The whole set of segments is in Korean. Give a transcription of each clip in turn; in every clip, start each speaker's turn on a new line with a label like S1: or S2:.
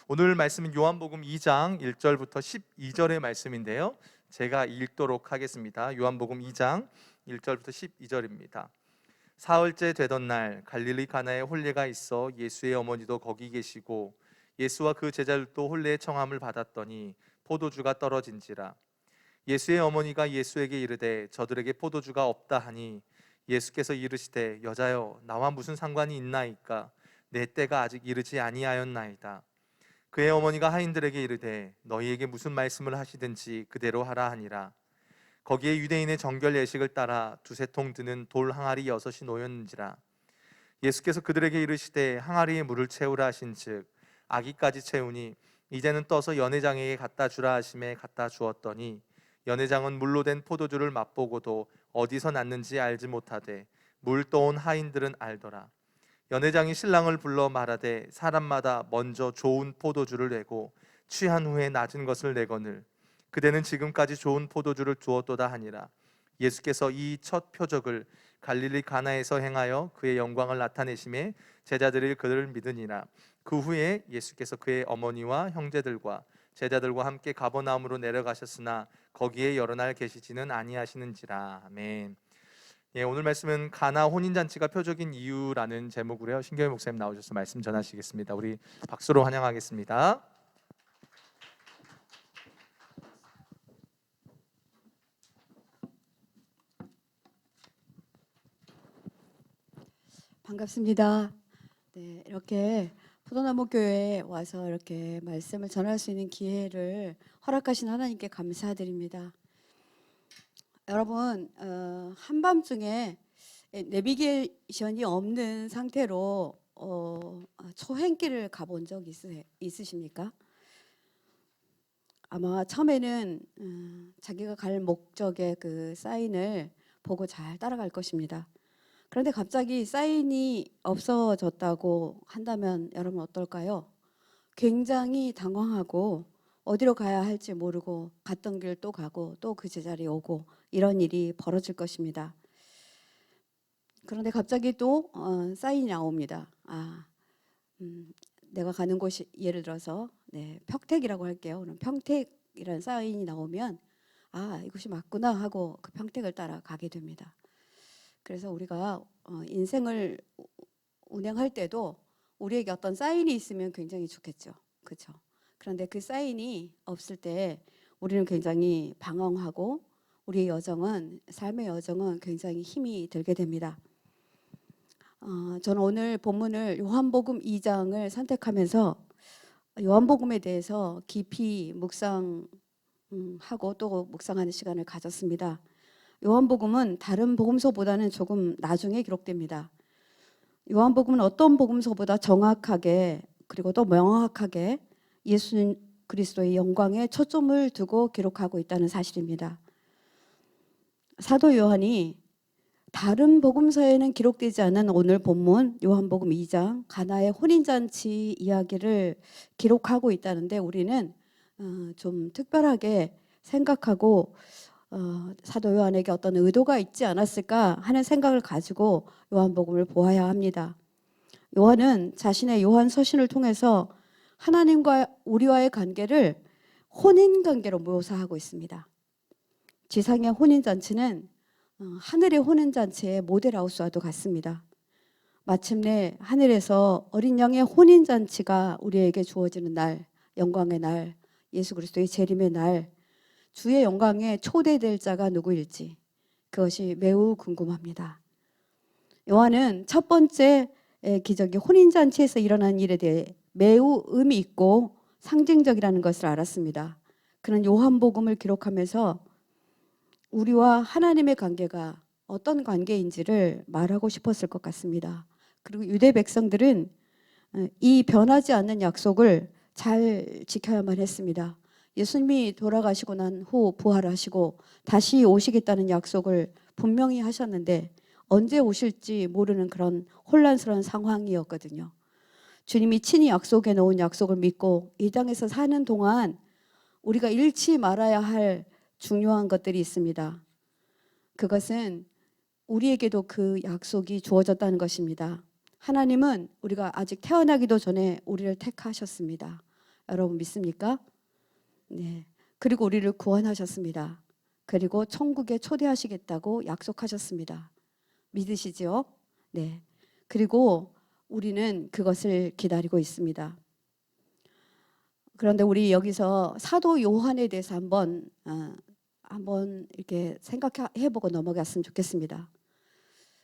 S1: 오늘 말씀은 요한복음 2장 1절부터 12절의 말씀인데요. 제가 읽도록 하겠습니다. 요한복음 2장 1절부터 12절입니다. 사흘째 되던 날 갈릴리 가나에 혼례가 있어 예수의 어머니도 거기 계시고 예수와 그 제자들도 혼례의 청함을 받았더니 포도주가 떨어진지라. 예수의 어머니가 예수에게 이르되 저들에게 포도주가 없다 하니 예수께서 이르시되 여자여 나와 무슨 상관이 있나이까 내 때가 아직 이르지 아니하였나이다. 그의 어머니가 하인들에게 이르되 너희에게 무슨 말씀을 하시든지 그대로 하라 하니라. 거기에 유대인의 정결 예식을 따라 두세 통 드는 돌 항아리 6이 놓였는지라. 예수께서 그들에게 이르시되 항아리에 물을 채우라 하신즉 아기까지 채우니 이제는 떠서 연회장에게 갖다 주라 하심에 갖다 주었더니 연회장은 물로 된 포도주를 맛보고도 어디서 났는지 알지 못하되 물 떠온 하인들은 알더라. 연회장이 신랑을 불러 말하되 사람마다 먼저 좋은 포도주를 내고 취한 후에 낮은 것을 내거늘 그대는 지금까지 좋은 포도주를 두었도다 하니라. 예수께서 이 첫 표적을 갈릴리 가나에서 행하여 그의 영광을 나타내심에 제자들이 그를 믿으니라. 그 후에 예수께서 그의 어머니와 형제들과 제자들과 함께 가버나움으로 내려가셨으나 거기에 여러 날 계시지는 아니하시는지라. 아멘. 오늘 말씀은 가나 혼인잔치가 표적인 이유라는 제목으로요. 신경희 목사님 나오셔서 말씀 전하시겠습니다. 우리 박수로 환영하겠습니다.
S2: 반갑습니다. 네, 이렇게 포도나무 교회에 와서 이렇게 말씀을 전할 수 있는 기회를 허락하신 하나님께 감사드립니다. 여러분, 한밤중에 내비게이션이 없는 상태로 초행길을 가본 적 있으십니까? 아마 처음에는 자기가 갈 목적의 그 사인을 보고 잘 따라갈 것입니다. 그런데 갑자기 사인이 없어졌다고 한다면 여러분 어떨까요? 굉장히 당황하고 어디로 가야 할지 모르고 갔던 길 또 가고 또 그 제자리에 오고 이런 일이 벌어질 것입니다. 그런데 갑자기 또 사인이 나옵니다. 내가 가는 곳이 예를 들어서 평택이라고 할게요. 그럼 평택이라는 사인이 나오면 이곳이 맞구나 하고 그 평택을 따라 가게 됩니다. 그래서 우리가 인생을 운행할 때도 우리에게 어떤 사인이 있으면 굉장히 좋겠죠. 그렇죠? 그런데 그 사인이 없을 때 우리는 굉장히 방황하고 우리의 삶의 여정은 굉장히 힘이 들게 됩니다. 저는 오늘 본문을 요한복음 2장을 선택하면서 요한복음에 대해서 깊이 묵상하고 또 묵상하는 시간을 가졌습니다. 요한복음은 다른 복음서보다는 조금 나중에 기록됩니다. 요한복음은 어떤 복음서보다 정확하게 그리고 또 명확하게 예수 그리스도의 영광에 초점을 두고 기록하고 있다는 사실입니다. 사도 요한이 다른 복음서에는 기록되지 않은 오늘 본문 요한복음 2장 가나의 혼인잔치 이야기를 기록하고 있다는데 우리는 좀 특별하게 생각하고 사도 요한에게 어떤 의도가 있지 않았을까 하는 생각을 가지고 요한복음을 보아야 합니다. 요한은 자신의 요한 서신을 통해서 하나님과 우리와의 관계를 혼인관계로 묘사하고 있습니다. 지상의 혼인잔치는 하늘의 혼인잔치의 모델하우스와도 같습니다. 마침내 하늘에서 어린 양의 혼인잔치가 우리에게 주어지는 날, 영광의 날, 예수 그리스도의 재림의 날, 주의 영광에 초대될 자가 누구일지 그것이 매우 궁금합니다. 요한은 첫 번째 기적이 혼인잔치에서 일어난 일에 대해 매우 의미 있고 상징적이라는 것을 알았습니다. 그는 요한복음을 기록하면서 우리와 하나님의 관계가 어떤 관계인지를 말하고 싶었을 것 같습니다. 그리고 유대 백성들은 이 변하지 않는 약속을 잘 지켜야만 했습니다. 예수님이 돌아가시고 난 후 부활하시고 다시 오시겠다는 약속을 분명히 하셨는데 언제 오실지 모르는 그런 혼란스러운 상황이었거든요. 주님이 친히 약속해 놓은 약속을 믿고 이 땅에서 사는 동안 우리가 잃지 말아야 할 중요한 것들이 있습니다. 그것은 우리에게도 그 약속이 주어졌다는 것입니다. 하나님은 우리가 아직 태어나기도 전에 우리를 택하셨습니다. 여러분 믿습니까? 네. 그리고 우리를 구원하셨습니다. 그리고 천국에 초대하시겠다고 약속하셨습니다. 믿으시죠? 네. 그리고 우리는 그것을 기다리고 있습니다. 그런데 우리 여기서 사도 요한에 대해서 한번 이렇게 생각해보고 넘어갔으면 좋겠습니다.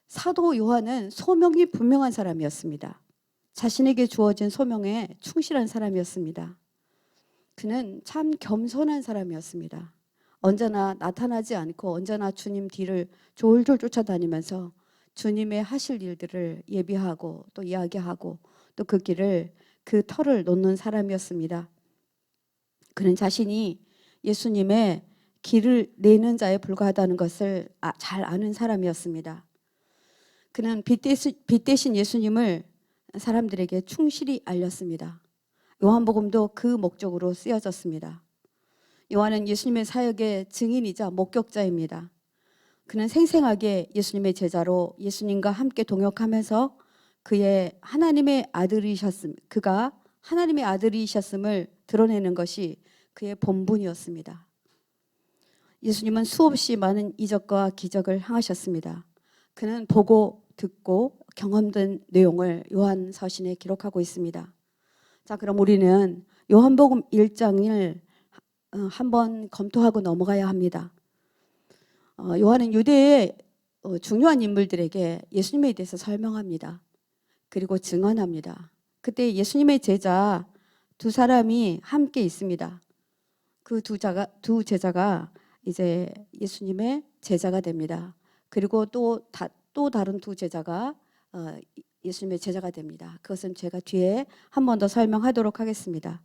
S2: 사도 요한은 소명이 분명한 사람이었습니다. 자신에게 주어진 소명에 충실한 사람이었습니다. 그는 참 겸손한 사람이었습니다. 언제나 나타나지 않고 언제나 주님 뒤를 졸졸 쫓아다니면서 주님의 하실 일들을 예비하고 또 이야기하고 또 그 길을 그 터를 놓는 사람이었습니다. 그는 자신이 예수님의 길을 내는 자에 불과하다는 것을 잘 아는 사람이었습니다. 그는 빛 대신 예수님을 사람들에게 충실히 알렸습니다. 요한복음도 그 목적으로 쓰여졌습니다. 요한은 예수님의 사역의 증인이자 목격자입니다. 그는 생생하게 예수님의 제자로 예수님과 함께 동역하면서 그가 하나님의 아들이셨음을 드러내는 것이 그의 본분이었습니다. 예수님은 수없이 많은 이적과 기적을 행하셨습니다. 그는 보고 듣고 경험된 내용을 요한서신에 기록하고 있습니다. 자, 그럼 우리는 요한복음 1장을 한번 검토하고 넘어가야 합니다. 요한은 유대의 중요한 인물들에게 예수님에 대해서 설명합니다. 그리고 증언합니다. 그때 예수님의 제자 두 사람이 함께 있습니다. 그 두 제자가 이제 예수님의 제자가 됩니다. 그리고 또 다른 두 제자가 예수님의 제자가 됩니다. 그것은 제가 뒤에 한 번 더 설명하도록 하겠습니다.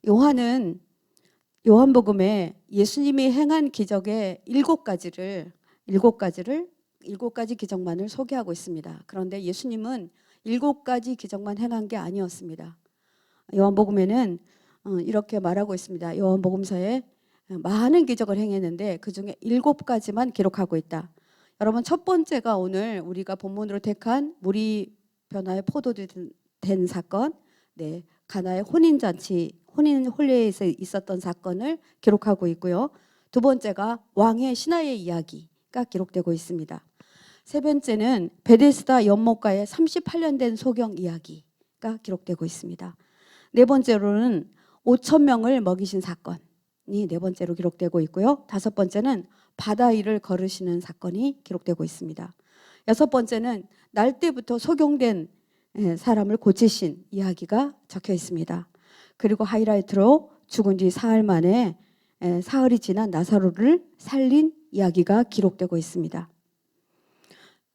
S2: 요한은 요한복음에 예수님이 행한 기적의 7가지 기적만을 소개하고 있습니다. 그런데 예수님은 7가지 기적만 행한 게 아니었습니다. 요한복음에는 이렇게 말하고 있습니다. 요한복음서에 많은 기적을 행했는데 그중에 7가지만 기록하고 있다. 여러분, 첫 번째가 오늘 우리가 본문으로 택한 물이 변화의 포도주 된 사건, 네, 가나의 혼인 혼례에서 있었던 사건을 기록하고 있고요. 두 번째가 왕의 신하의 이야기가 기록되고 있습니다. 세 번째는 베데스다 연못가의 38년 된 소경 이야기가 기록되고 있습니다. 네 번째로는 5천 명을 먹이신 사건이 네 번째로 기록되고 있고요. 다섯 번째는 바다 위를 걸으시는 사건이 기록되고 있습니다. 여섯 번째는 날 때부터 소경된 사람을 고치신 이야기가 적혀 있습니다. 그리고 하이라이트로 죽은 지 사흘 만에 사흘이 지난 나사로를 살린 이야기가 기록되고 있습니다.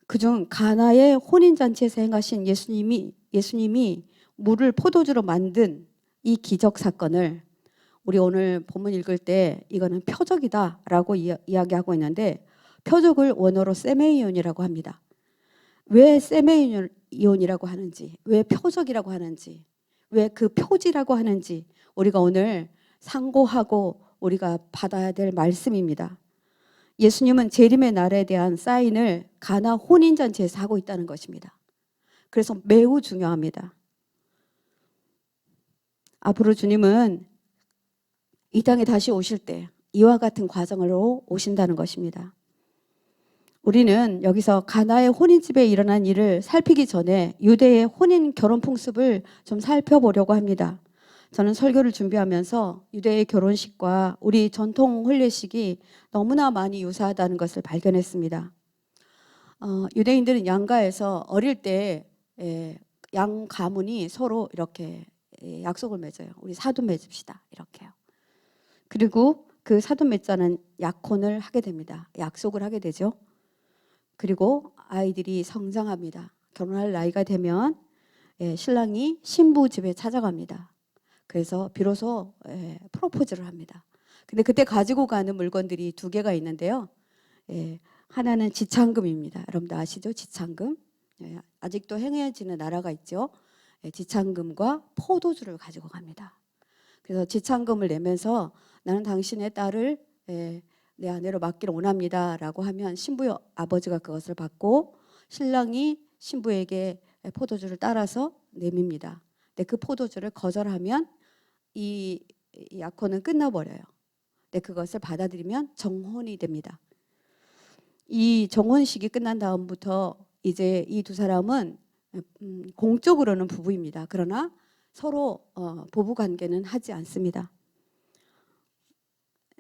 S2: 그중 가나의 혼인잔치에서 행하신 예수님이 물을 포도주로 만든 이 기적 사건을 우리 오늘 본문 읽을 때 이거는 표적이다라고 이야기하고 있는데, 표적을 원어로 세메이온이라고 합니다. 왜 세메이온이라고 하는지, 왜 표적이라고 하는지, 왜 그 표지라고 하는지 우리가 오늘 상고하고 우리가 받아야 될 말씀입니다. 예수님은 재림의 날에 대한 사인을 가나 혼인잔치에서 하고 있다는 것입니다. 그래서 매우 중요합니다. 앞으로 주님은 이 땅에 다시 오실 때 이와 같은 과정으로 오신다는 것입니다. 우리는 여기서 가나의 혼인집에 일어난 일을 살피기 전에 유대의 혼인 결혼 풍습을 좀 살펴보려고 합니다. 저는 설교를 준비하면서 유대의 결혼식과 우리 전통 혼례식이 너무나 많이 유사하다는 것을 발견했습니다. 유대인들은 양가에서 어릴 때 양 가문이 서로 이렇게 약속을 맺어요. 우리 사돈 맺읍시다 이렇게요. 그리고 그 사돈 맺자는 약혼을 하게 됩니다. 약속을 하게 되죠. 그리고 아이들이 성장합니다. 결혼할 나이가 되면 신랑이 신부 집에 찾아갑니다. 그래서 비로소 프로포즈를 합니다. 근데 그때 가지고 가는 물건들이 두 개가 있는데요. 하나는 지창금입니다. 여러분들 아시죠? 지창금. 아직도 행해지는 나라가 있죠. 지창금과 포도주를 가지고 갑니다. 그래서 지창금을 내면서 나는 당신의 딸을 내 아내로 맡기를 원합니다 라고 하면 신부의 아버지가 그것을 받고 신랑이 신부에게 포도주를 따라서 내밉니다. 근데 그 포도주를 거절하면 이 약혼은 끝나버려요. 근데 그것을 받아들이면 정혼이 됩니다. 이 정혼식이 끝난 다음부터 이제 이 두 사람은 공적으로는 부부입니다. 그러나 서로 부부 관계는 하지 않습니다.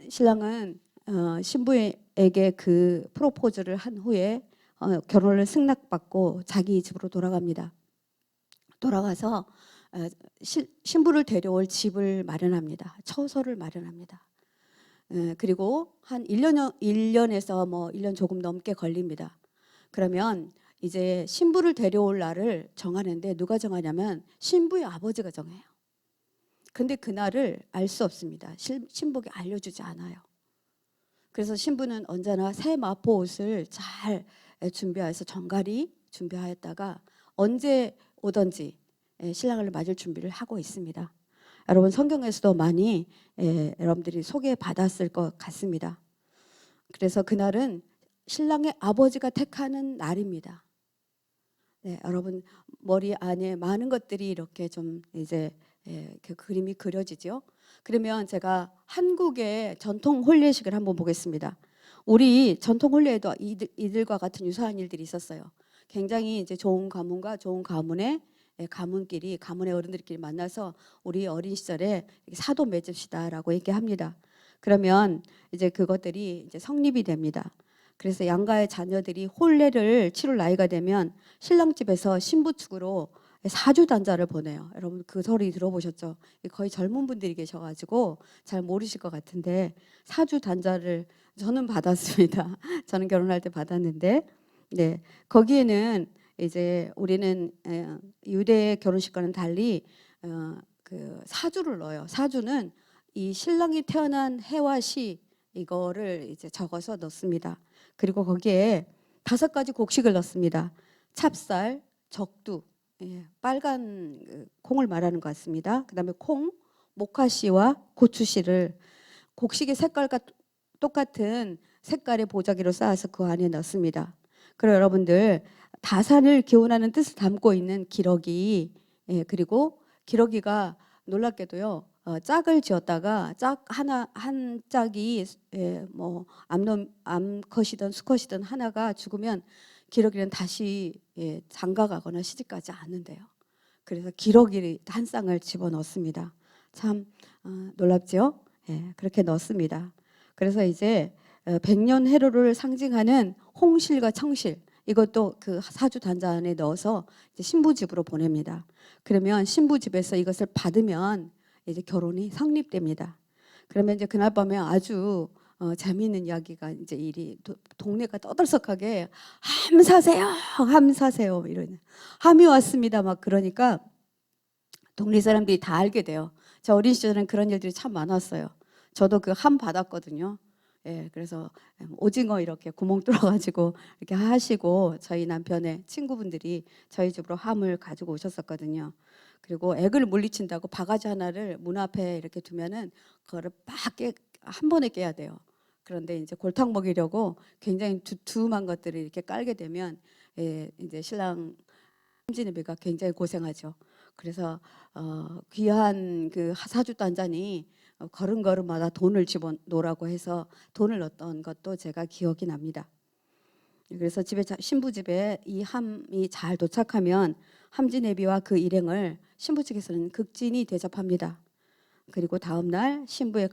S2: 신랑은 신부에게 그 프로포즈를 한 후에 결혼을 승낙받고 자기 집으로 돌아갑니다. 돌아가서 신부를 데려올 집을 마련합니다. 처소를 마련합니다. 그리고 한 1년에서 뭐 1년 조금 넘게 걸립니다. 그러면 이제 신부를 데려올 날을 정하는데 누가 정하냐면 신부의 아버지가 정해요. 근데 그날을 알 수 없습니다. 신부에게 알려주지 않아요. 그래서 신부는 언제나 새 마포 옷을 잘 준비해서 정갈히 준비하였다가 언제 오든지 신랑을 맞을 준비를 하고 있습니다. 여러분 성경에서도 많이 여러분들이 소개받았을 것 같습니다. 그래서 그날은 신랑의 아버지가 택하는 날입니다. 네, 여러분 머리 안에 많은 것들이 이렇게 좀 이제 그 그림이 그려지죠. 그러면 제가 한국의 전통 혼례식을 한번 보겠습니다. 우리 전통 혼례에도 이들과 같은 유사한 일들이 있었어요. 굉장히 이제 좋은 가문과 좋은 가문의 가문의 어른들끼리 만나서 우리 어린 시절에 사도 맺읍시다라고 얘기합니다. 그러면 이제 그것들이 이제 성립이 됩니다. 그래서 양가의 자녀들이 혼례를 치룰 나이가 되면 신랑 집에서 신부 측으로 사주 단자를 보내요. 여러분 그 소리 들어보셨죠? 거의 젊은 분들이 계셔가지고 잘 모르실 것 같은데 사주 단자를 저는 받았습니다. 저는 결혼할 때 받았는데, 네 거기에는 이제 우리는 유대 결혼식과는 달리 그 사주를 넣어요. 사주는 이 신랑이 태어난 해와 시 이거를 이제 적어서 넣습니다. 그리고 거기에 5가지 곡식을 넣습니다. 찹쌀, 적두, 빨간 콩을 말하는 것 같습니다. 그다음에 콩, 모카씨와 고추씨를 곡식의 색깔과 똑같은 색깔의 보자기로 쌓아서 그 안에 넣습니다. 그리고 여러분들 다산을 기원하는 뜻을 담고 있는 기러기, 그리고 기러기가 놀랍게도요 짝을 지었다가 짝 하나 한 짝이 뭐 암컷이든 수컷이든 하나가 죽으면 기러기는 다시 장가가거나 시집가지 않는데요. 그래서 기러기 한 쌍을 집어넣습니다. 참 놀랍죠? 그렇게 넣습니다. 그래서 이제 백년 해로를 상징하는 홍실과 청실 이것도 그 사주 단자 안에 넣어서 이제 신부 집으로 보냅니다. 그러면 신부 집에서 이것을 받으면 이제 결혼이 성립됩니다. 그러면 이제 그날 밤에 아주 재미있는 이야기가 이제 동네가 떠들썩하게 함 사세요 이러는 함이 왔습니다 막 그러니까 동네 사람들이 다 알게 돼요. 저 어린 시절에는 그런 일들이 참 많았어요. 저도 그 함 받았거든요. 그래서 오징어 이렇게 구멍 뚫어가지고 이렇게 하시고 저희 남편의 친구분들이 저희 집으로 함을 가지고 오셨었거든요. 그리고 액을 물리친다고 바가지 하나를 문 앞에 이렇게 두면은 그거를 한 번에 깨야 돼요. 그런데 이제 골탕 먹이려고 굉장히 두툼한 것들을 이렇게 깔게 되면 이제 신랑 함진애비가 굉장히 고생하죠. 그래서 귀한 그 사주 단자니 걸음걸음마다 돈을 집어넣으라고 해서 돈을 넣었던 것도 제가 기억이 납니다. 그래서 신부 집에 이 함이 잘 도착하면 함진애비와 그 일행을 신부 측에서는 극진히 대접합니다. 그리고 다음 날 신부를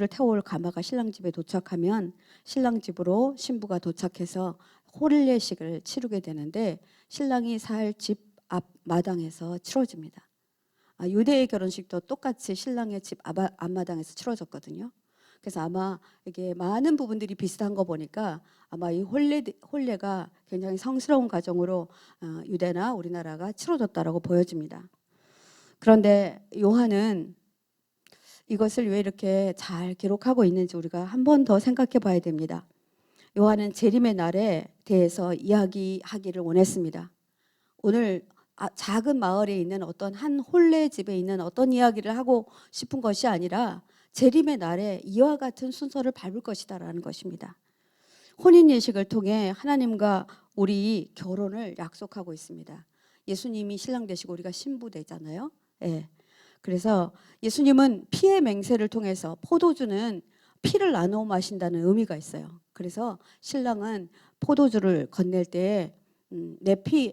S2: 태워올 가마가 신랑 집에 도착하면 신랑 집으로 신부가 도착해서 혼례식을 치르게 되는데 신랑이 살 집 앞 마당에서 치러집니다. 유대의 결혼식도 똑같이 신랑의 집 앞마당에서 치러졌거든요. 그래서 아마 이게 많은 부분들이 비슷한 거 보니까 아마 이 혼례가 굉장히 성스러운 과정으로 유대나 우리나라가 치러졌다라고 보여집니다. 그런데 요한은 이것을 왜 이렇게 잘 기록하고 있는지 우리가 한 번 더 생각해 봐야 됩니다. 요한은 재림의 날에 대해서 이야기하기를 원했습니다. 오늘 작은 마을에 있는 어떤 한 혼례 집에 있는 어떤 이야기를 하고 싶은 것이 아니라 재림의 날에 이와 같은 순서를 밟을 것이다라는 것입니다. 혼인 예식을 통해 하나님과 우리 결혼을 약속하고 있습니다. 예수님이 신랑 되시고 우리가 신부 되잖아요. 그래서 예수님은 피의 맹세를 통해서 포도주는 피를 나누어 마신다는 의미가 있어요. 그래서 신랑은 포도주를 건넬 때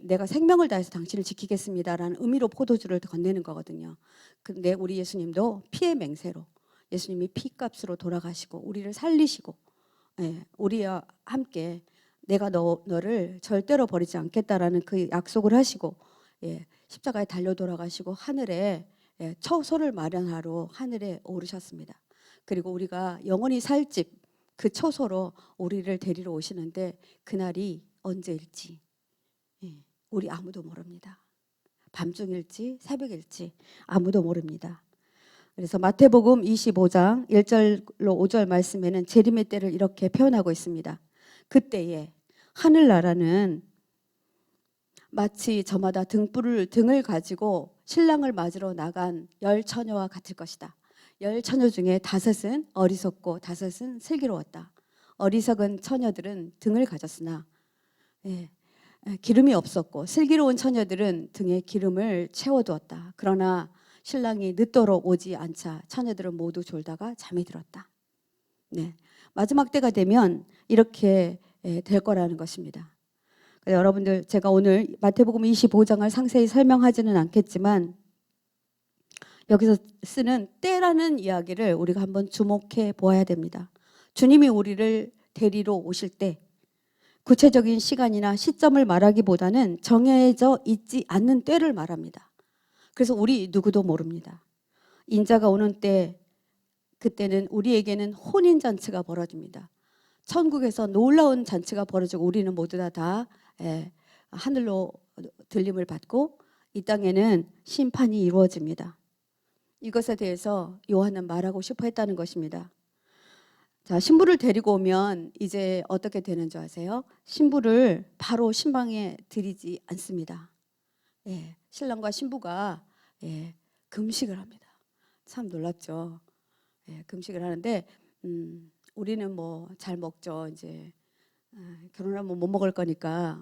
S2: 내가 생명을 다해서 당신을 지키겠습니다라는 의미로 포도주를 건네는 거거든요. 근데 우리 예수님도 피의 맹세로 예수님이 피값으로 돌아가시고 우리를 살리시고 우리와 함께 내가 너를 절대로 버리지 않겠다라는 그 약속을 하시고 십자가에 달려 돌아가시고 하늘에 처소를 마련하러 하늘에 오르셨습니다. 그리고 우리가 영원히 살 집 그 처소로 우리를 데리러 오시는데 그날이 언제일지 우리 아무도 모릅니다. 밤중일지 새벽일지 아무도 모릅니다. 그래서 마태복음 25장 1절로 5절 말씀에는 재림의 때를 이렇게 표현하고 있습니다. 그때에 하늘나라는 마치 저마다 등을 가지고 신랑을 맞으러 나간 10처녀와 같을 것이다. 10처녀 중에 5은 어리석고 5은 슬기로웠다. 어리석은 처녀들은 등을 가졌으나 기름이 없었고 슬기로운 처녀들은 등에 기름을 채워두었다. 그러나 신랑이 늦도록 오지 않자 처녀들은 모두 졸다가 잠이 들었다. 마지막 때가 되면 이렇게 될 거라는 것입니다. 여러분들 제가 오늘 마태복음 25장을 상세히 설명하지는 않겠지만 여기서 쓰는 때라는 이야기를 우리가 한번 주목해 보아야 됩니다. 주님이 우리를 데리러 오실 때 구체적인 시간이나 시점을 말하기보다는 정해져 있지 않는 때를 말합니다. 그래서 우리 누구도 모릅니다. 인자가 오는 때 그때는 우리에게는 혼인잔치가 벌어집니다. 천국에서 놀라운 잔치가 벌어지고 우리는 모두 다 하늘로 들림을 받고 이 땅에는 심판이 이루어집니다. 이것에 대해서 요한은 말하고 싶어 했다는 것입니다. 자, 신부를 데리고 오면 이제 어떻게 되는 줄 아세요? 신부를 바로 신방에 들이지 않습니다. 신랑과 신부가 금식을 합니다. 참 놀랍죠. 금식을 하는데 우리는 뭐 잘 먹죠. 이제 결혼하면 못 먹을 거니까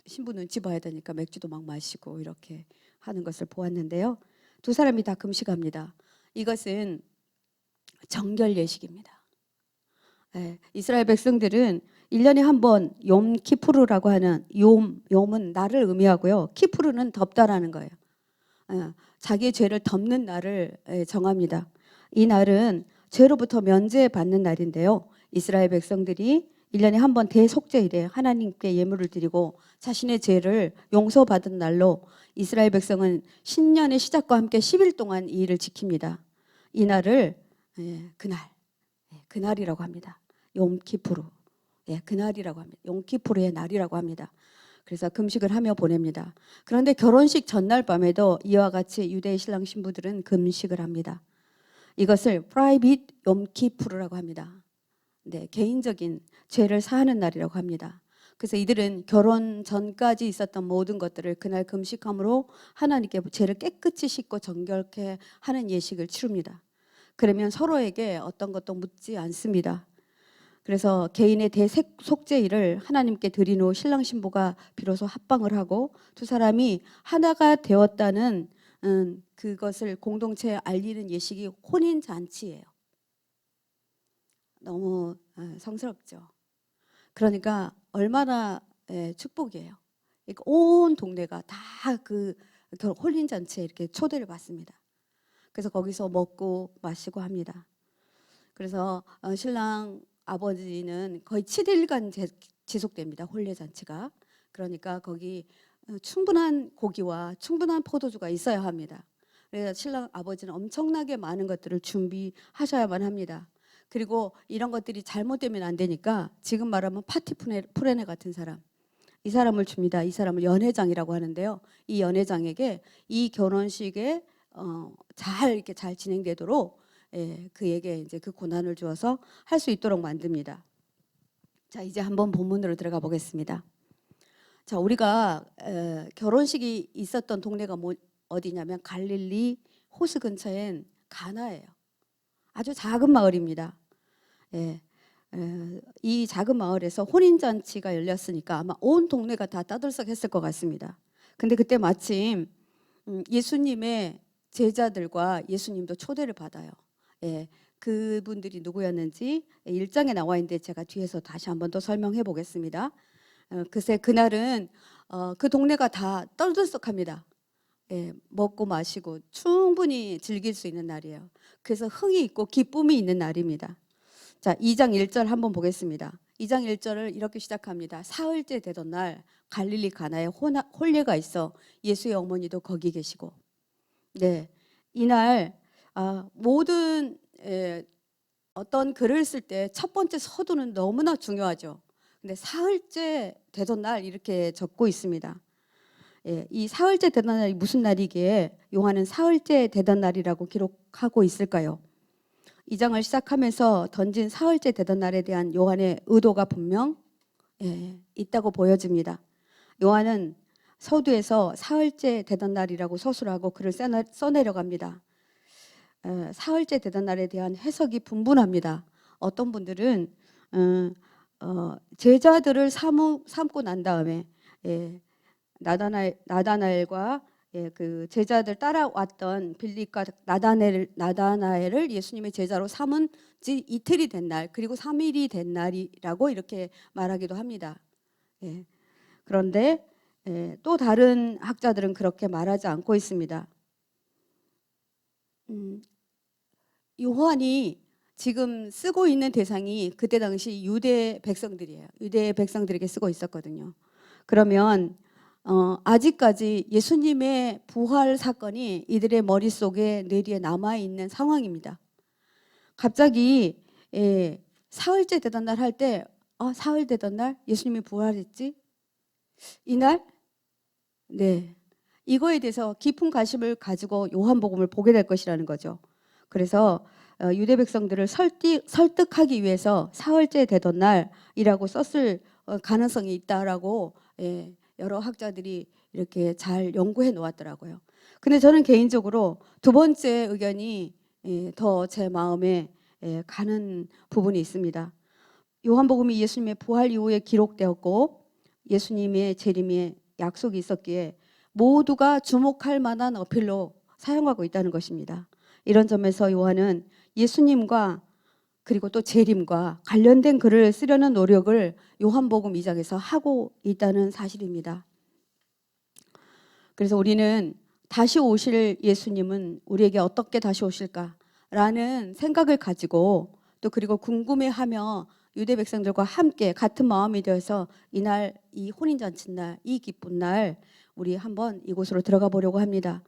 S2: 신부 눈치 봐야 되니까 맥주도 막 마시고 이렇게 하는 것을 보았는데요. 두 사람이 다 금식합니다. 이것은 정결 예식입니다. 이스라엘 백성들은 1년에 한 번 욤키푸르라고 하는 욤은 날을 의미하고요. 키푸르는 덮다라는 거예요. 자기의 죄를 덮는 날을 정합니다. 이 날은 죄로부터 면제받는 날인데요. 이스라엘 백성들이 1년에 한 번 대속죄일에 하나님께 예물을 드리고 자신의 죄를 용서받은 날로 이스라엘 백성은 신년의 시작과 함께 10일 동안 이 일을 지킵니다. 이 날을 그날이라고 합니다. 욤키푸르. 그날이라고 합니다. 욤키푸르의 날이라고 합니다. 그래서 금식을 하며 보냅니다. 그런데 결혼식 전날 밤에도 이와 같이 유대 신랑 신부들은 금식을 합니다. 이것을 프라이빗 욤키푸르라고 합니다. 개인적인 죄를 사하는 날이라고 합니다. 그래서 이들은 결혼 전까지 있었던 모든 것들을 그날 금식함으로 하나님께 죄를 깨끗이 씻고 정결케 하는 예식을 치릅니다. 그러면 서로에게 어떤 것도 묻지 않습니다. 그래서 개인의 대속죄일을 하나님께 드린 후 신랑 신부가 비로소 합방을 하고 두 사람이 하나가 되었다는 그것을 공동체에 알리는 예식이 혼인잔치예요. 너무 성스럽죠. 그러니까 얼마나 축복이에요. 그러니까 온 동네가 다 그 혼인잔치에 이렇게 초대를 받습니다. 그래서 거기서 먹고 마시고 합니다. 그래서 신랑 아버지는 거의 7일간 지속됩니다. 혼례잔치가. 그러니까 거기 충분한 고기와 충분한 포도주가 있어야 합니다. 그래서 신랑 아버지는 엄청나게 많은 것들을 준비하셔야만 합니다. 그리고 이런 것들이 잘못되면 안 되니까 지금 말하면 파티 프레네 같은 사람, 이 사람을 줍니다. 이 사람을 연회장이라고 하는데요. 이 연회장에게 이 결혼식에 이렇게 잘 진행되도록 그에게 이제 그 고난을 주어서 할 수 있도록 만듭니다. 자, 이제 한번 본문으로 들어가 보겠습니다. 자, 우리가 결혼식이 있었던 동네가 어디냐면 갈릴리 호수 근처엔 가나예요. 아주 작은 마을입니다. 이 작은 마을에서 혼인잔치가 열렸으니까 아마 온 동네가 다 떠들썩했을 것 같습니다. 근데 그때 마침 예수님의 제자들과 예수님도 초대를 받아요. 예, 그분들이 누구였는지 1장에 나와 있는데 제가 뒤에서 다시 한번 더 설명해 보겠습니다. 글쎄 그날은 그 동네가 다 떨들썩합니다. 예, 먹고 마시고 충분히 즐길 수 있는 날이에요. 그래서 흥이 있고 기쁨이 있는 날입니다. 자, 2장 1절 한번 보겠습니다. 2장 1절을 이렇게 시작합니다. 사흘째 되던 날 갈릴리 가나에 혼례가 있어 예수의 어머니도 거기 계시고. 네, 이날 모든 어떤 글을 쓸 때 첫 번째 서두는 너무나 중요하죠. 근데 사흘째 되던 날 이렇게 적고 있습니다. 예, 이 사흘째 되던 날이 무슨 날이기에 요한은 사흘째 되던 날이라고 기록하고 있을까요? 이 장을 시작하면서 던진 사흘째 되던 날에 대한 요한의 의도가 분명 있다고 보여집니다. 요한은 서두에서 사흘째 되던 날이라고 서술하고 글을 써내려갑니다. 사흘째 되던 날에 대한 해석이 분분합니다. 어떤 분들은 제자들을 삼고 난 다음에 나다나엘과 그 제자들 따라왔던 빌립과 나다나엘을 예수님의 제자로 삼은 지 이틀이 된 날, 그리고 3일이 된 날이라고 이렇게 말하기도 합니다. 그런데 또 다른 학자들은 그렇게 말하지 않고 있습니다. 요한이 지금 쓰고 있는 대상이 그때 당시 유대 백성들이에요. 유대 백성들에게 쓰고 있었거든요. 그러면 아직까지 예수님의 부활 사건이 이들의 머릿속에 뇌리에 남아있는 상황입니다. 갑자기 사흘째 되던 날 할 때 사흘 되던 날 예수님이 부활했지? 이날? 네, 이거에 대해서 깊은 관심을 가지고 요한복음을 보게 될 것이라는 거죠. 그래서 유대 백성들을 설득하기 위해서 사흘째 되던 날이라고 썼을 가능성이 있다라고 여러 학자들이 이렇게 잘 연구해 놓았더라고요. 근데 저는 개인적으로 두 번째 의견이 더 제 마음에 가는 부분이 있습니다. 요한복음이 예수님의 부활 이후에 기록되었고 예수님의 재림의 약속이 있었기에 모두가 주목할 만한 어필로 사용하고 있다는 것입니다. 이런 점에서 요한은 예수님과 그리고 또 재림과 관련된 글을 쓰려는 노력을 요한복음 2장에서 하고 있다는 사실입니다. 그래서 우리는 다시 오실 예수님은 우리에게 어떻게 다시 오실까라는 생각을 가지고 또 그리고 궁금해하며 유대 백성들과 함께 같은 마음이 되어서 이날 이 혼인잔치날 이 기쁜 날 우리 한번 이곳으로 들어가 보려고 합니다.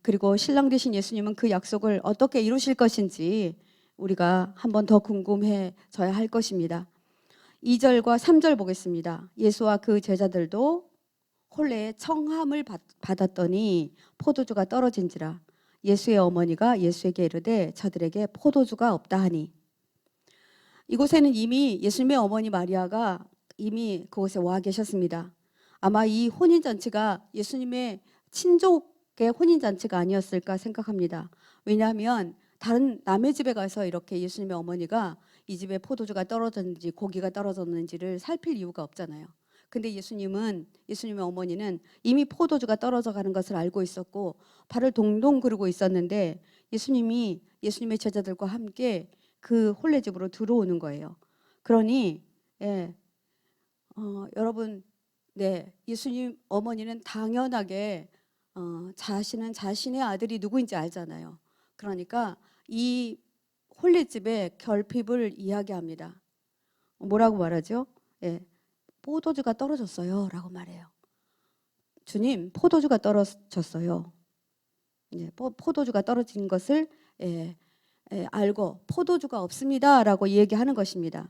S2: 그리고 신랑 되신 예수님은 그 약속을 어떻게 이루실 것인지 우리가 한번 더 궁금해져야 할 것입니다. 2절과 3절 보겠습니다. 예수와 그 제자들도 혼례에 청함을 받았더니 포도주가 떨어진지라 예수의 어머니가 예수에게 이르되 저들에게 포도주가 없다 하니. 이곳에는 이미 예수님의 어머니 마리아가 이미 그곳에 와 계셨습니다. 아마 이 혼인잔치가 예수님의 친족의 혼인잔치가 아니었을까 생각합니다. 왜냐하면 다른 남의 집에 가서 이렇게 예수님의 어머니가 이 집에 포도주가 떨어졌는지 고기가 떨어졌는지를 살필 이유가 없잖아요. 근데 예수님의 어머니는 이미 포도주가 떨어져 가는 것을 알고 있었고 발을 동동 구르고 있었는데 예수님이 예수님의 제자들과 함께 그 혼례집으로 들어오는 거예요. 그러니 여러분, 예수님 어머니는 당연하게 자신의 아들이 누구인지 알잖아요. 그러니까 이 혼례집의 결핍을 이야기합니다. 뭐라고 말하죠? 포도주가 떨어졌어요 라고 말해요. 주님, 포도주가 떨어졌어요. 포도주가 떨어진 것을 알고 포도주가 없습니다 라고 얘기하는 것입니다.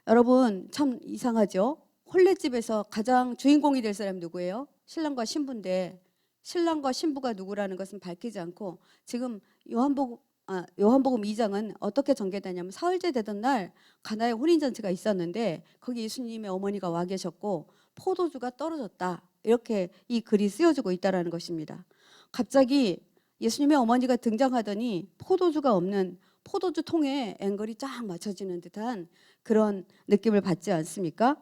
S2: 여러분 참 이상하죠? 혼례집에서 가장 주인공이 될 사람이 누구예요? 신랑과 신부인데 신랑과 신부가 누구라는 것은 밝히지 않고 지금 요한복음 2장은 어떻게 전개되냐면 사흘째 되던 날 가나의 혼인잔치가 있었는데 거기 예수님의 어머니가 와 계셨고 포도주가 떨어졌다 이렇게 이 글이 쓰여지고 있다는 것입니다. 갑자기 예수님의 어머니가 등장하더니 포도주가 없는 포도주 통에 앵글이 쫙 맞춰지는 듯한 그런 느낌을 받지 않습니까?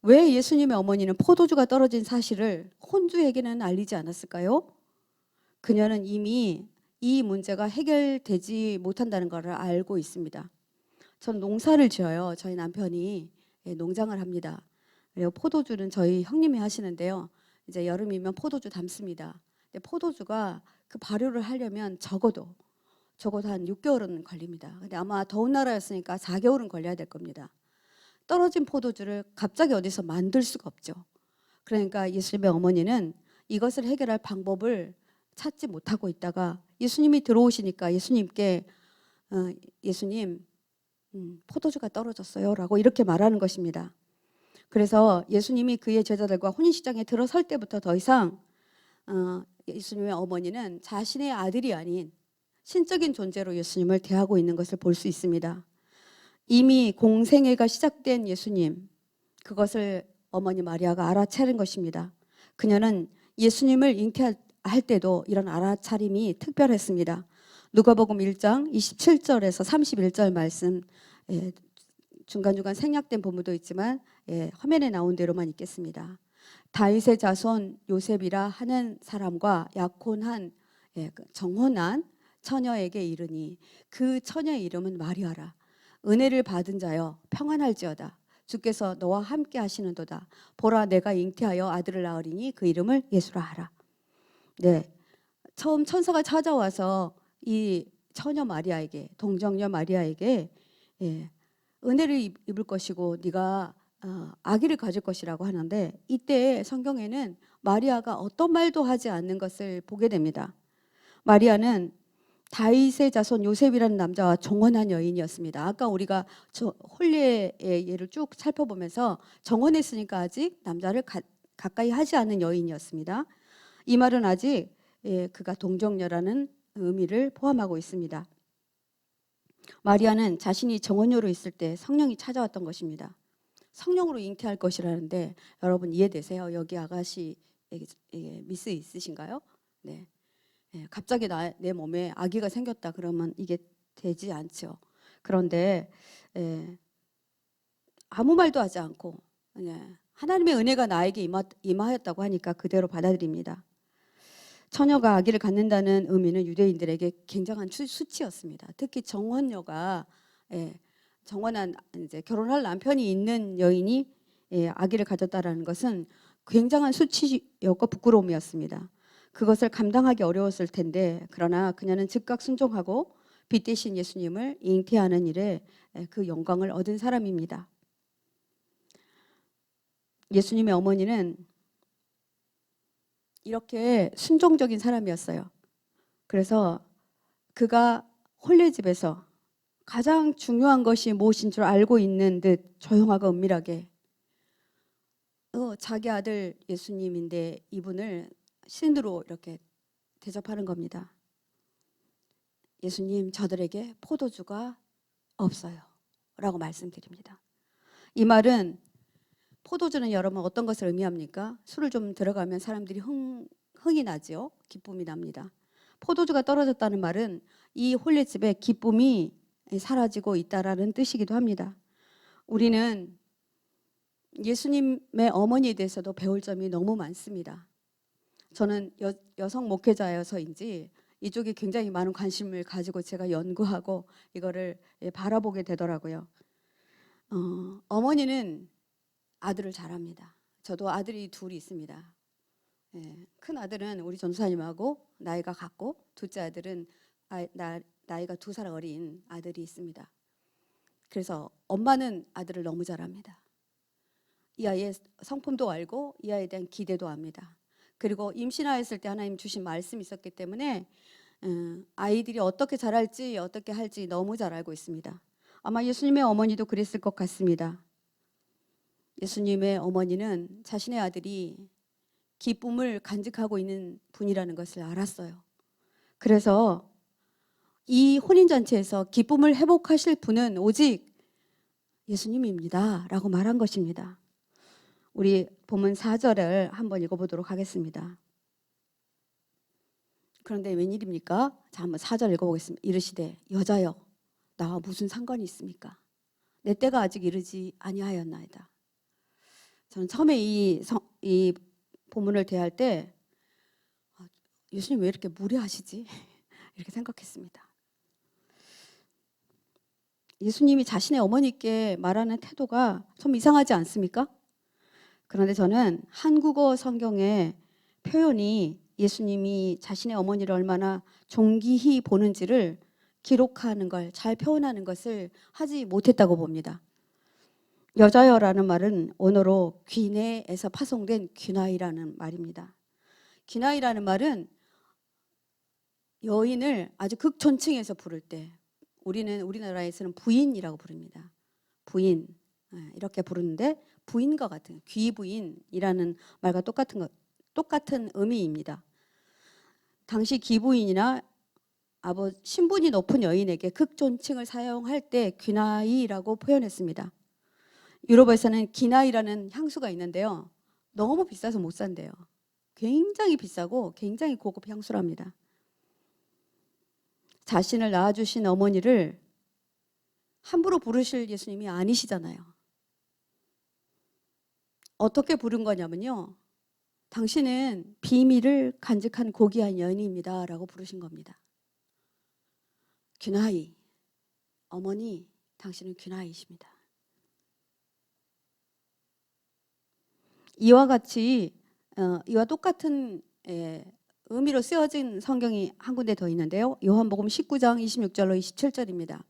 S2: 왜 예수님의 어머니는 포도주가 떨어진 사실을 혼주에게는 알리지 않았을까요? 그녀는 이미 이 문제가 해결되지 못한다는 것을 알고 있습니다. 전 농사를 지어요. 저희 남편이 농장을 합니다. 그리고 포도주는 저희 형님이 하시는데요. 이제 여름이면 포도주 담습니다. 근데 포도주가 그 발효를 하려면 적어도 한 6개월은 걸립니다. 근데 아마 더운 나라였으니까 4개월은 걸려야 될 겁니다. 떨어진 포도주를 갑자기 어디서 만들 수가 없죠. 그러니까 예수님의 어머니는 이것을 해결할 방법을 찾지 못하고 있다가 예수님이 들어오시니까 예수님께 예수님 포도주가 떨어졌어요 라고 이렇게 말하는 것입니다. 그래서 예수님이 그의 제자들과 혼인시장에 들어설 때부터 더 이상 예수님의 어머니는 자신의 아들이 아닌 신적인 존재로 예수님을 대하고 있는 것을 볼 수 있습니다. 이미 공생애가 시작된 예수님, 그것을 어머니 마리아가 알아차린 것입니다. 그녀는 예수님을 잉태할 때도 이런 알아차림이 특별했습니다. 누가복음 1장 27절에서 31절 말씀, 중간중간 생략된 본문도 있지만 화면에 나온 대로만 읽겠습니다. 다윗의 자손 요셉이라 하는 사람과 약혼한 정혼한 처녀에게 이르니 그 처녀의 이름은 마리아라. 은혜를 받은 자여 평안할지어다. 주께서 너와 함께 하시는도다. 보라 내가 잉태하여 아들을 낳으리니 그 이름을 예수라 하라. 네, 처음 천사가 찾아와서 이 처녀 마리아에게, 동정녀 마리아에게 은혜를 입을 것이고 네가 아기를 가질 것이라고 하는데, 이때 성경에는 마리아가 어떤 말도 하지 않는 것을 보게 됩니다. 마리아는 다윗의 자손 요셉이라는 남자와 정혼한 여인이었습니다. 아까 우리가 혼례의 예를 쭉 살펴보면서 정혼했으니까 아직 남자를 가까이 하지 않는 여인이었습니다. 이 말은 아직 그가 동정녀라는 의미를 포함하고 있습니다. 마리아는 자신이 정혼녀로 있을 때 성령이 찾아왔던 것입니다. 성령으로 잉태할 것이라는데 여러분 이해되세요? 여기 아가씨 미스 있으신가요? 네. 갑자기 내 몸에 아기가 생겼다 그러면 이게 되지 않죠. 그런데 아무 말도 하지 않고 하나님의 은혜가 나에게 임하였다고 하니까 그대로 받아들입니다. 처녀가 아기를 갖는다는 의미는 유대인들에게 굉장한 수치였습니다. 특히 정혼녀가 정혼한 이제 결혼할 남편이 있는 여인이 아기를 가졌다라는 것은 굉장한 수치였고 부끄러움이었습니다. 그것을 감당하기 어려웠을 텐데 그러나 그녀는 즉각 순종하고 빛 대신 예수님을 잉태하는 일에 그 영광을 얻은 사람입니다. 예수님의 어머니는 이렇게 순종적인 사람이었어요. 그래서 그가 혼례집에서 가장 중요한 것이 무엇인 줄 알고 있는 듯 조용하고 은밀하게 자기 아들 예수님인데 이분을 신으로 이렇게 대접하는 겁니다. 예수님, 저들에게 포도주가 없어요 라고 말씀드립니다. 이 말은 포도주는 여러분 어떤 것을 의미합니까? 술을 좀 들어가면 사람들이 흥이 나죠. 기쁨이 납니다. 포도주가 떨어졌다는 말은 이 혼례집에 기쁨이 사라지고 있다라는 뜻이기도 합니다. 우리는 예수님의 어머니에 대해서도 배울 점이 너무 많습니다. 저는 여성 목회자여서인지 이쪽에 굉장히 많은 관심을 가지고 제가 연구하고 이거를 바라보게 되더라고요. 어머니는 아들을 잘합니다. 저도 아들이 둘이 있습니다. 큰 아들은 우리 전도사님하고 나이가 같고 둘째 아들은 나이가 2살 어린 아들이 있습니다. 그래서 엄마는 아들을 너무 잘합니다. 이 아이의 성품도 알고 이 아이에 대한 기대도 합니다. 그리고 임신하였을 때 하나님 주신 말씀이 있었기 때문에 아이들이 어떻게 자랄지 어떻게 할지 너무 잘 알고 있습니다. 아마 예수님의 어머니도 그랬을 것 같습니다. 예수님의 어머니는 자신의 아들이 기쁨을 간직하고 있는 분이라는 것을 알았어요. 그래서 이 혼인잔치에서 기쁨을 회복하실 분은 오직 예수님입니다 라고 말한 것입니다. 우리 본문 4절을 한번 읽어보도록 하겠습니다. 그런데 웬일입니까? 자, 한번 4절 읽어보겠습니다. 이르시되 여자여 나와 무슨 상관이 있습니까? 내 때가 아직 이르지 아니하였나이다. 저는 처음에 이 본문을 대할 때 예수님 왜 이렇게 무례하시지? 이렇게 생각했습니다. 예수님이 자신의 어머니께 말하는 태도가 좀 이상하지 않습니까? 그런데 저는 한국어 성경의 표현이 예수님이 자신의 어머니를 얼마나 존귀히 보는지를 기록하는 걸, 잘 표현하는 것을 하지 못했다고 봅니다. 여자여라는 말은 원어로 귀내에서 파송된 귀나이라는 말입니다. 귀나이라는 말은 여인을 아주 극존칭해서 부를 때, 우리나라에서는 부인이라고 부릅니다. 부인, 이렇게 부르는데 부인과 같은, 귀부인이라는 말과 똑같은 의미입니다. 당시 귀부인이나 신분이 높은 여인에게 극존칭을 사용할 때 귀나이라고 표현했습니다. 유럽에서는 기나이라는 향수가 있는데요, 너무 비싸서 못 산대요. 굉장히 비싸고 굉장히 고급 향수랍니다. 자신을 낳아주신 어머니를 함부로 부르실 예수님이 아니시잖아요. 어떻게 부른 거냐면요, 당신은 비밀을 간직한 고귀한 여인입니다 라고 부르신 겁니다. 귀나이, 어머니, 당신은 귀나이십니다. 이와 똑같은 의미로 쓰여진 성경이 한 군데 더 있는데요, 요한복음 19장 26절로 27절입니다.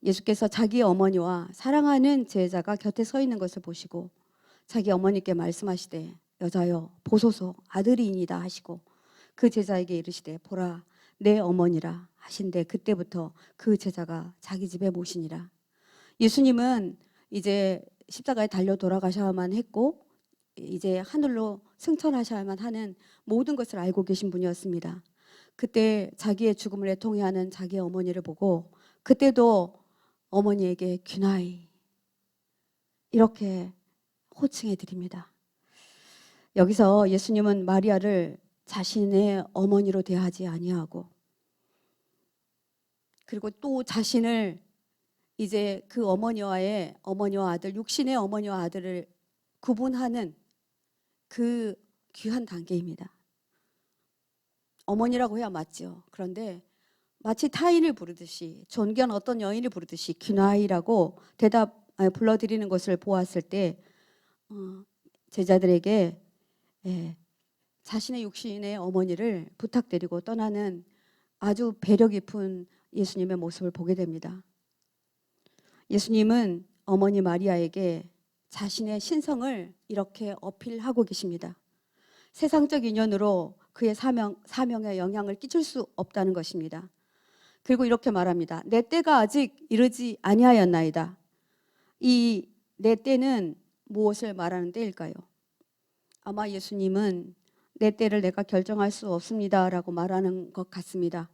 S2: 예수께서 자기 어머니와 사랑하는 제자가 곁에 서 있는 것을 보시고 자기 어머니께 말씀하시되 여자여 보소서 아들이니이다 하시고 그 제자에게 이르시되 보라 내 어머니라 하신데 그때부터 그 제자가 자기 집에 모시니라. 예수님은 이제 십자가에 달려 돌아가셔야만 했고 이제 하늘로 승천하셔야만 하는 모든 것을 알고 계신 분이었습니다. 그때 자기의 죽음을 애통해하는 자기 어머니를 보고 그때도 어머니에게 귀나이 이렇게 호칭해 드립니다. 여기서 예수님은 마리아를 자신의 어머니로 대하지 아니하고, 그리고 또 자신을 이제 그 어머니와 아들, 육신의 어머니와 아들을 구분하는 그 귀한 단계입니다. 어머니라고 해야 맞죠. 그런데 마치 타인을 부르듯이, 존귀한 어떤 여인을 부르듯이 귀나이라고 불러드리는 것을 보았을 때 제자들에게 자신의 육신의 어머니를 부탁드리고 떠나는 아주 배려 깊은 예수님의 모습을 보게 됩니다. 예수님은 어머니 마리아에게 자신의 신성을 이렇게 어필하고 계십니다. 세상적 인연으로 그의 사명에 영향을 끼칠 수 없다는 것입니다. 그리고 이렇게 말합니다. 내 때가 아직 이르지 아니하였나이다. 이 내 때는 무엇을 말하는 때일까요? 아마 예수님은 내 때를 내가 결정할 수 없습니다라고 말하는 것 같습니다.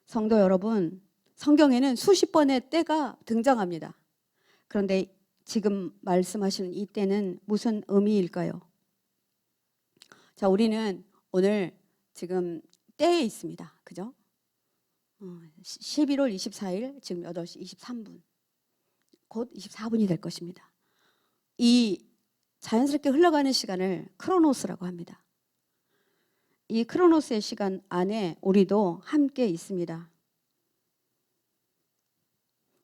S2: 성도 여러분, 성경에는 수십 번의 때가 등장합니다. 그런데 지금 말씀하시는 이 때는 무슨 의미일까요? 자, 우리는 오늘 지금 때에 있습니다. 그죠? 11월 24일 지금 8시 23분, 곧 24분이 될 것입니다. 이 자연스럽게 흘러가는 시간을 크로노스라고 합니다. 이 크로노스의 시간 안에 우리도 함께 있습니다.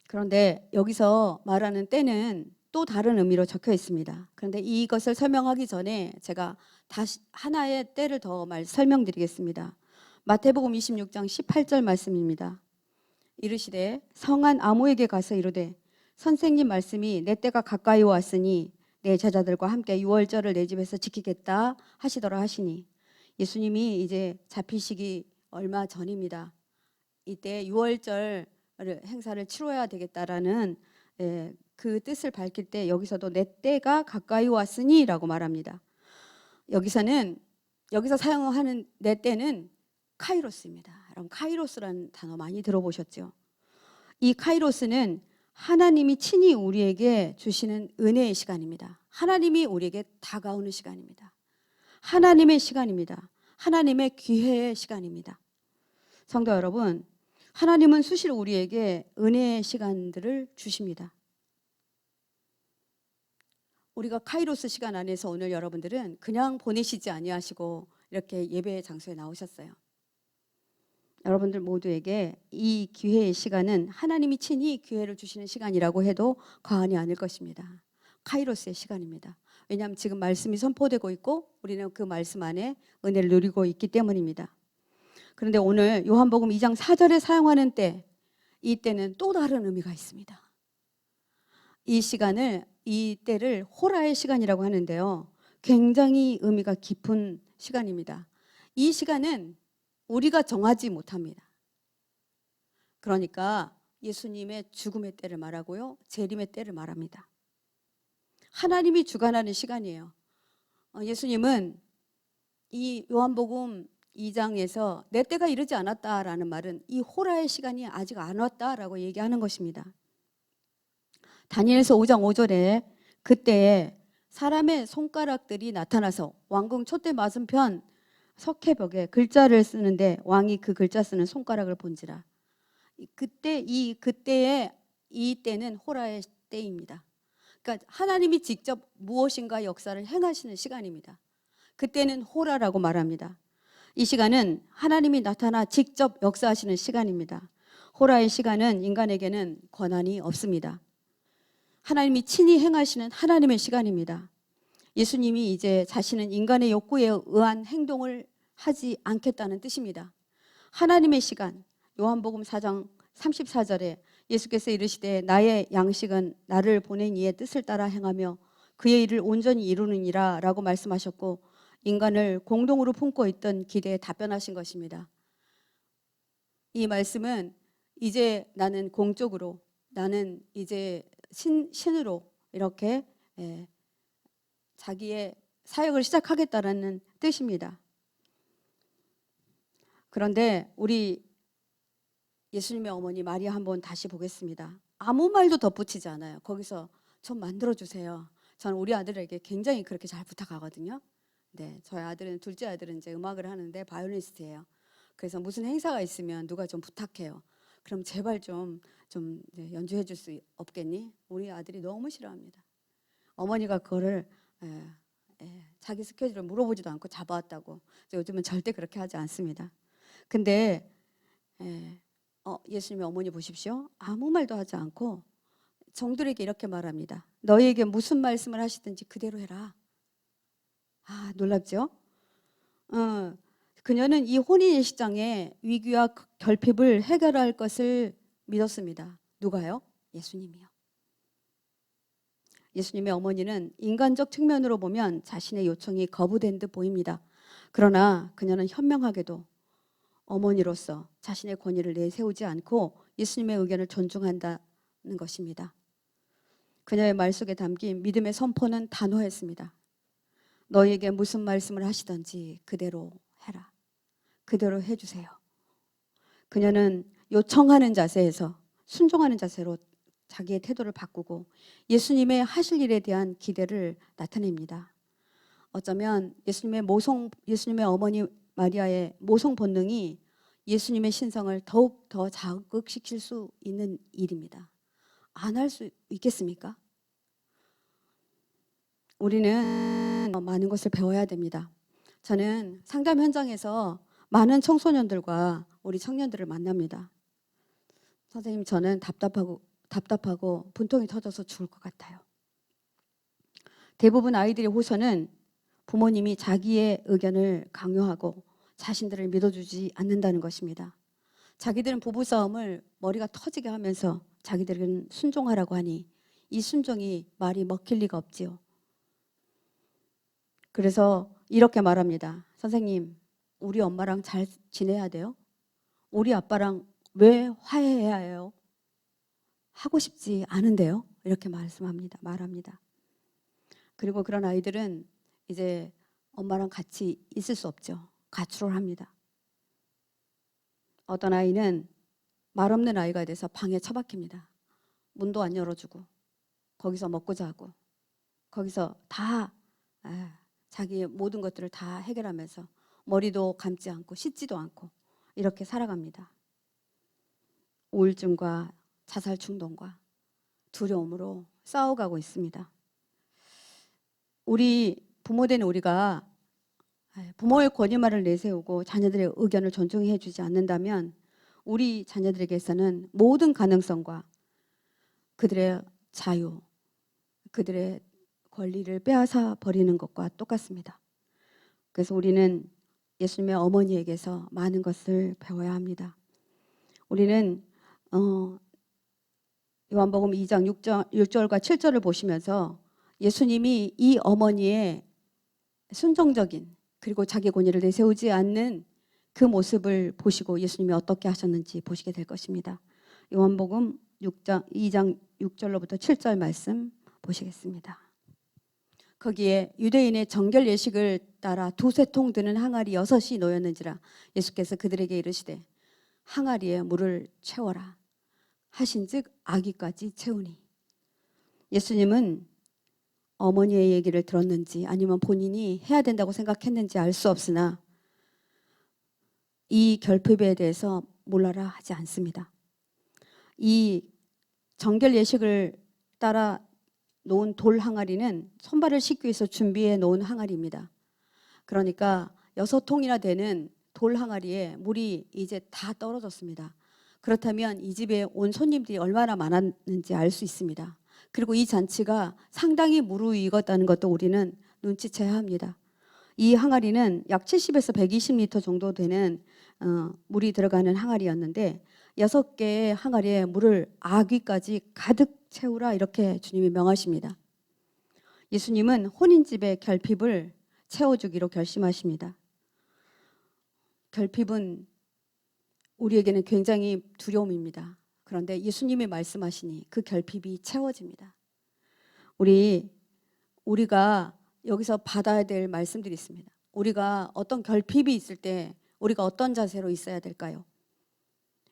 S2: 그런데 여기서 말하는 때는 또 다른 의미로 적혀 있습니다. 그런데 이것을 설명하기 전에 제가 다시 하나의 때를 더 설명드리겠습니다. 마태복음 26장 18절 말씀입니다. 이르시되 성한 아무에게 가서 이르되 선생님 말씀이 내 때가 가까이 왔으니 내 제자들과 함께 유월절을 내 집에서 지키겠다 하시더라 하시니, 예수님이 이제 잡히시기 얼마 전입니다. 이때 유월절 행사를 치러야 되겠다라는 그 뜻을 밝힐 때 여기서도 내 때가 가까이 왔으니 라고 말합니다. 여기서 사용하는 내 때는 카이로스입니다. 여러분, 카이로스라는 단어 많이 들어보셨죠? 이 카이로스는 하나님이 친히 우리에게 주시는 은혜의 시간입니다. 하나님이 우리에게 다가오는 시간입니다. 하나님의 시간입니다. 하나님의 기회의 시간입니다. 성도 여러분, 하나님은 수시로 우리에게 은혜의 시간들을 주십니다. 우리가 카이로스 시간 안에서 오늘 여러분들은 그냥 보내시지 아니하시고 이렇게 예배 장소에 나오셨어요. 여러분들 모두에게 이 기회의 시간은 하나님이 친히 기회를 주시는 시간이라고 해도 과언이 아닐 것입니다. 카이로스의 시간입니다. 왜냐하면 지금 말씀이 선포되고 있고 우리는 그 말씀 안에 은혜를 누리고 있기 때문입니다. 그런데 오늘 요한복음 2장 4절에 사용하는 때, 이 때는 또 다른 의미가 있습니다. 이 때를 호라의 시간이라고 하는데요. 굉장히 의미가 깊은 시간입니다. 이 시간은 우리가 정하지 못합니다. 그러니까 예수님의 죽음의 때를 말하고요, 재림의 때를 말합니다. 하나님이 주관하는 시간이에요. 예수님은 이 요한복음 2장에서 내 때가 이르지 않았다라는 말은 이 호라의 시간이 아직 안 왔다라고 얘기하는 것입니다. 다니엘서 5장 5절에 그때에 사람의 손가락들이 나타나서 왕궁 촛대 맞은편 석회벽에 글자를 쓰는데 왕이 그 글자 쓰는 손가락을 본지라. 그때의 이 때는 호라의 때입니다. 그러니까 하나님이 직접 무엇인가 역사를 행하시는 시간입니다. 그때는 호라라고 말합니다. 이 시간은 하나님이 나타나 직접 역사하시는 시간입니다. 호라의 시간은 인간에게는 권한이 없습니다. 하나님이 친히 행하시는 하나님의 시간입니다. 예수님이 이제 자신은 인간의 욕구에 의한 행동을 하지 않겠다는 뜻입니다. 하나님의 시간, 요한복음 4장 34절에 예수께서 이르시되 나의 양식은 나를 보낸 이의 뜻을 따라 행하며 그의 일을 온전히 이루느니라 라고 말씀하셨고, 인간을 공동으로 품고 있던 기대에 답변하신 것입니다. 이 말씀은 이제 나는 공적으로, 나는 이제 신으로 이렇게 자기의 사역을 시작하겠다라는 뜻입니다. 그런데 우리 예수님의 어머니 마리아 한번 다시 보겠습니다. 아무 말도 덧붙이지 않아요. 거기서 좀 만들어주세요. 저는 우리 아들에게 굉장히 그렇게 잘 부탁하거든요. 네, 저희 아들은, 둘째 아들은 이제 음악을 하는데 바이올리니스트예요. 그래서 무슨 행사가 있으면 누가 좀 부탁해요. 그럼 제발 좀 연주해 줄 수 없겠니? 우리 아들이 너무 싫어합니다. 어머니가 그거를 자기 스케줄을 물어보지도 않고 잡아왔다고. 요즘은 절대 그렇게 하지 않습니다. 근데 예수님의 어머니 보십시오. 아무 말도 하지 않고 종들에게 이렇게 말합니다. 너희에게 무슨 말씀을 하시든지 그대로 해라. 아, 놀랍죠? 그녀는 이 혼인의 시장의 위기와 결핍을 해결할 것을 믿었습니다. 누가요? 예수님이요. 예수님의 어머니는 인간적 측면으로 보면 자신의 요청이 거부된 듯 보입니다. 그러나 그녀는 현명하게도 어머니로서 자신의 권위를 내세우지 않고 예수님의 의견을 존중한다는 것입니다. 그녀의 말 속에 담긴 믿음의 선포는 단호했습니다. 너희에게 무슨 말씀을 하시든지 그대로 해라. 그대로 해주세요. 그녀는 요청하는 자세에서 순종하는 자세로 자기의 태도를 바꾸고 예수님의 하실 일에 대한 기대를 나타냅니다. 어쩌면 예수님의 어머니 마리아의 모성 본능이 예수님의 신성을 더욱 더 자극시킬 수 있는 일입니다. 안 할 수 있겠습니까? 우리는 많은 것을 배워야 됩니다. 저는 상담 현장에서 많은 청소년들과 우리 청년들을 만납니다. 선생님, 저는 답답하고 분통이 터져서 죽을 것 같아요. 대부분 아이들의 호소는 부모님이 자기의 의견을 강요하고 자신들을 믿어주지 않는다는 것입니다. 자기들은 부부싸움을 머리가 터지게 하면서 자기들은 순종하라고 하니 이 순종이 말이 먹힐 리가 없지요. 그래서 이렇게 말합니다. 선생님, 우리 엄마랑 잘 지내야 돼요? 우리 아빠랑 왜 화해해야 해요? 하고 싶지 않은데요? 이렇게 말합니다. 그리고 그런 아이들은 이제 엄마랑 같이 있을 수 없죠. 가출을 합니다. 어떤 아이는 말 없는 아이가 돼서 방에 처박힙니다. 문도 안 열어주고 거기서 먹고 자고 거기서 다 자기의 모든 것들을 다 해결하면서 머리도 감지 않고 씻지도 않고 이렇게 살아갑니다. 우울증과 자살 충동과 두려움으로 싸워가고 있습니다. 우리 부모된 우리가 부모의 권위말을 내세우고 자녀들의 의견을 존중해 주지 않는다면 우리 자녀들에게서는 모든 가능성과 그들의 자유, 그들의 권리를 빼앗아 버리는 것과 똑같습니다. 그래서 우리는 예수님의 어머니에게서 많은 것을 배워야 합니다. 우리는 요한복음 2장 6절과 7절을 보시면서 예수님이 이 어머니의 순종적인 그리고 자기 권위를 내세우지 않는 그 모습을 보시고 예수님이 어떻게 하셨는지 보시게 될 것입니다. 요한복음 2장 6절로부터 7절 말씀 보시겠습니다. 거기에 유대인의 정결 예식을 따라 두세 통 드는 항아리 6이 놓였는지라 예수께서 그들에게 이르시되 항아리에 물을 채워라 하신즉 아기까지 채우니. 예수님은 어머니의 얘기를 들었는지 아니면 본인이 해야 된다고 생각했는지 알 수 없으나 이 결핍에 대해서 몰라라 하지 않습니다. 이 정결 예식을 따라 놓은 돌 항아리는 손발을 씻기 위해서 준비해 놓은 항아리입니다. 그러니까 6통이나 되는 돌 항아리에 물이 이제 다 떨어졌습니다. 그렇다면 이 집에 온 손님들이 얼마나 많았는지 알 수 있습니다. 그리고 이 잔치가 상당히 무르익었다는 것도 우리는 눈치채야 합니다. 이 항아리는 약 70에서 120리터 정도 되는 물이 들어가는 항아리였는데 6개의 항아리에 물을 아귀까지 가득 채우라 이렇게 주님이 명하십니다. 예수님은 혼인집의 결핍을 채워주기로 결심하십니다. 결핍은 우리에게는 굉장히 두려움입니다. 그런데 예수님이 말씀하시니 그 결핍이 채워집니다. 우리가 여기서 받아야 될 말씀들이 있습니다. 우리가 어떤 결핍이 있을 때 우리가 어떤 자세로 있어야 될까요?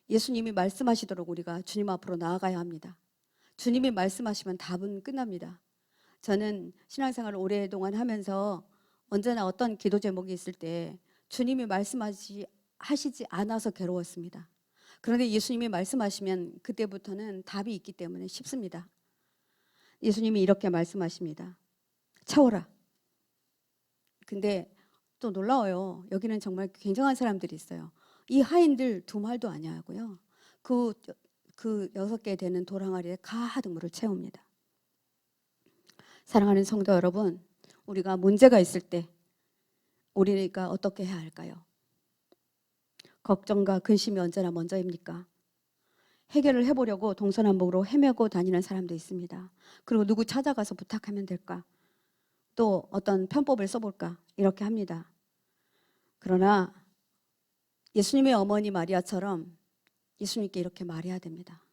S2: 예수님이 말씀하시도록 우리가 주님 앞으로 나아가야 합니다. 주님이 말씀하시면 답은 끝납니다. 저는 신앙생활을 오랫동안 하면서 언제나 어떤 기도 제목이 있을 때 주님이 말씀하시지 않아서 괴로웠습니다. 그런데 예수님이 말씀하시면 그때부터는 답이 있기 때문에 쉽습니다. 예수님이 이렇게 말씀하십니다. 채워라. 근데 또 놀라워요. 여기는 정말 굉장한 사람들이 있어요. 이 하인들 두 말도 안 하고요. 그 6개 되는 돌 항아리에 가득 물을 채웁니다. 사랑하는 성도 여러분, 우리가 문제가 있을 때 우리가 어떻게 해야 할까요? 걱정과 근심이 언제나 먼저입니까? 해결을 해보려고 동서남북으로 헤매고 다니는 사람도 있습니다. 그리고 누구 찾아가서 부탁하면 될까? 또 어떤 편법을 써볼까? 이렇게 합니다. 그러나 예수님의 어머니 마리아처럼 예수님께 이렇게 말해야 됩니다.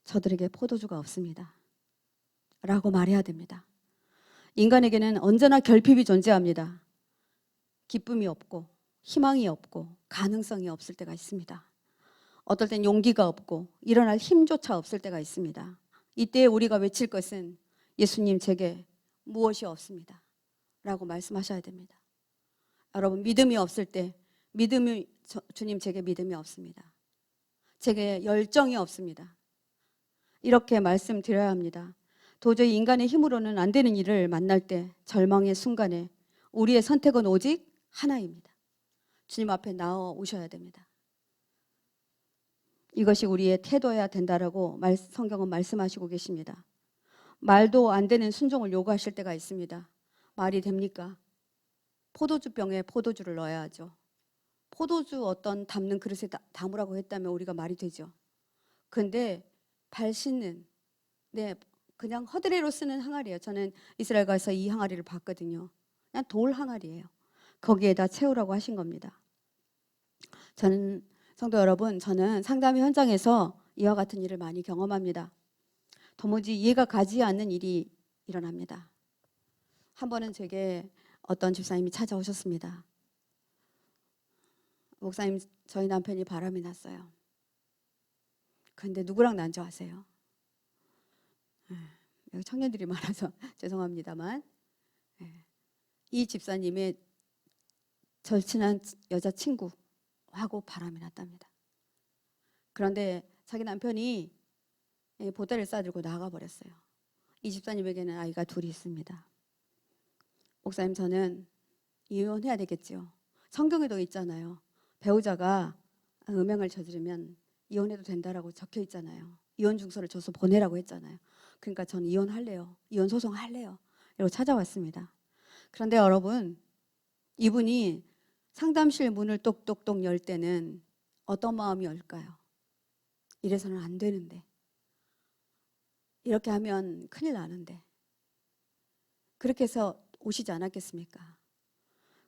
S2: 저들에게 포도주가 없습니다. 라고 말해야 됩니다. 인간에게는 언제나 결핍이 존재합니다. 기쁨이 없고 희망이 없고 가능성이 없을 때가 있습니다. 어떨 땐 용기가 없고 일어날 힘조차 없을 때가 있습니다. 이때 우리가 외칠 것은 예수님 제게 무엇이 없습니다. 라고 말씀하셔야 됩니다. 여러분 믿음이 없을 때 주님 제게 믿음이 없습니다. 제게 열정이 없습니다. 이렇게 말씀드려야 합니다. 도저히 인간의 힘으로는 안 되는 일을 만날 때 절망의 순간에 우리의 선택은 오직 하나입니다. 주님 앞에 나오셔야 됩니다. 이것이 우리의 태도여야 된다라고 성경은 말씀하시고 계십니다. 말도 안 되는 순종을 요구하실 때가 있습니다. 말이 됩니까? 포도주병에 포도주를 넣어야죠. 포도주 어떤 담는 그릇에 담으라고 했다면 우리가 말이 되죠. 그런데 발 씻는 그냥 허드레로 쓰는 항아리예요. 저는 이스라엘 가서 이 항아리를 봤거든요. 그냥 돌 항아리예요. 거기에다 채우라고 하신 겁니다. 성도 여러분, 저는 상담 현장에서 이와 같은 일을 많이 경험합니다. 도무지 이해가 가지 않는 일이 일어납니다. 한 번은 제게 어떤 집사님이 찾아오셨습니다. 목사님, 저희 남편이 바람이 났어요. 그런데 누구랑 난 줄 아세요? 여기 청년들이 많아서 죄송합니다만 이 집사님의 절친한 여자친구하고 바람이 났답니다. 그런데 자기 남편이 보따리를 싸들고 나가버렸어요. 이 집사님에게는 아이가 둘이 있습니다. 목사님, 저는 이혼해야 되겠죠. 성경에도 있잖아요. 배우자가 음행을 저지르면 이혼해도 된다라고 적혀 있잖아요. 이혼 증서를 줘서 보내라고 했잖아요. 그러니까 저는 이혼할래요. 이혼 소송할래요. 이러고 찾아왔습니다. 그런데 여러분, 이분이 상담실 문을 똑똑똑 열 때는 어떤 마음이 올까요? 이래서는 안 되는데, 이렇게 하면 큰일 나는데, 그렇게 해서 오시지 않았겠습니까?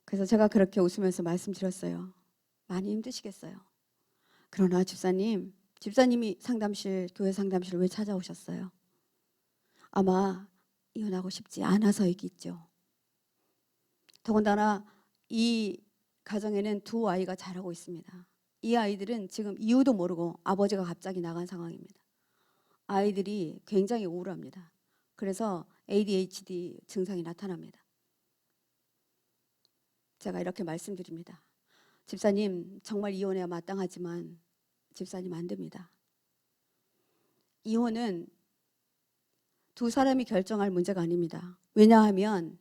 S2: 그래서 제가 그렇게 웃으면서 말씀드렸어요. 많이 힘드시겠어요. 그러나 집사님이 교회 상담실 왜 찾아오셨어요? 아마 이혼하고 싶지 않아서이겠죠. 더군다나 이 가정에는 두 아이가 자라고 있습니다. 이 아이들은 지금 이유도 모르고 아버지가 갑자기 나간 상황입니다. 아이들이 굉장히 우울합니다. 그래서 ADHD 증상이 나타납니다. 제가 이렇게 말씀드립니다. 집사님, 정말 이혼해야 마땅하지만 집사님 안 됩니다. 이혼은 두 사람이 결정할 문제가 아닙니다. 왜냐하면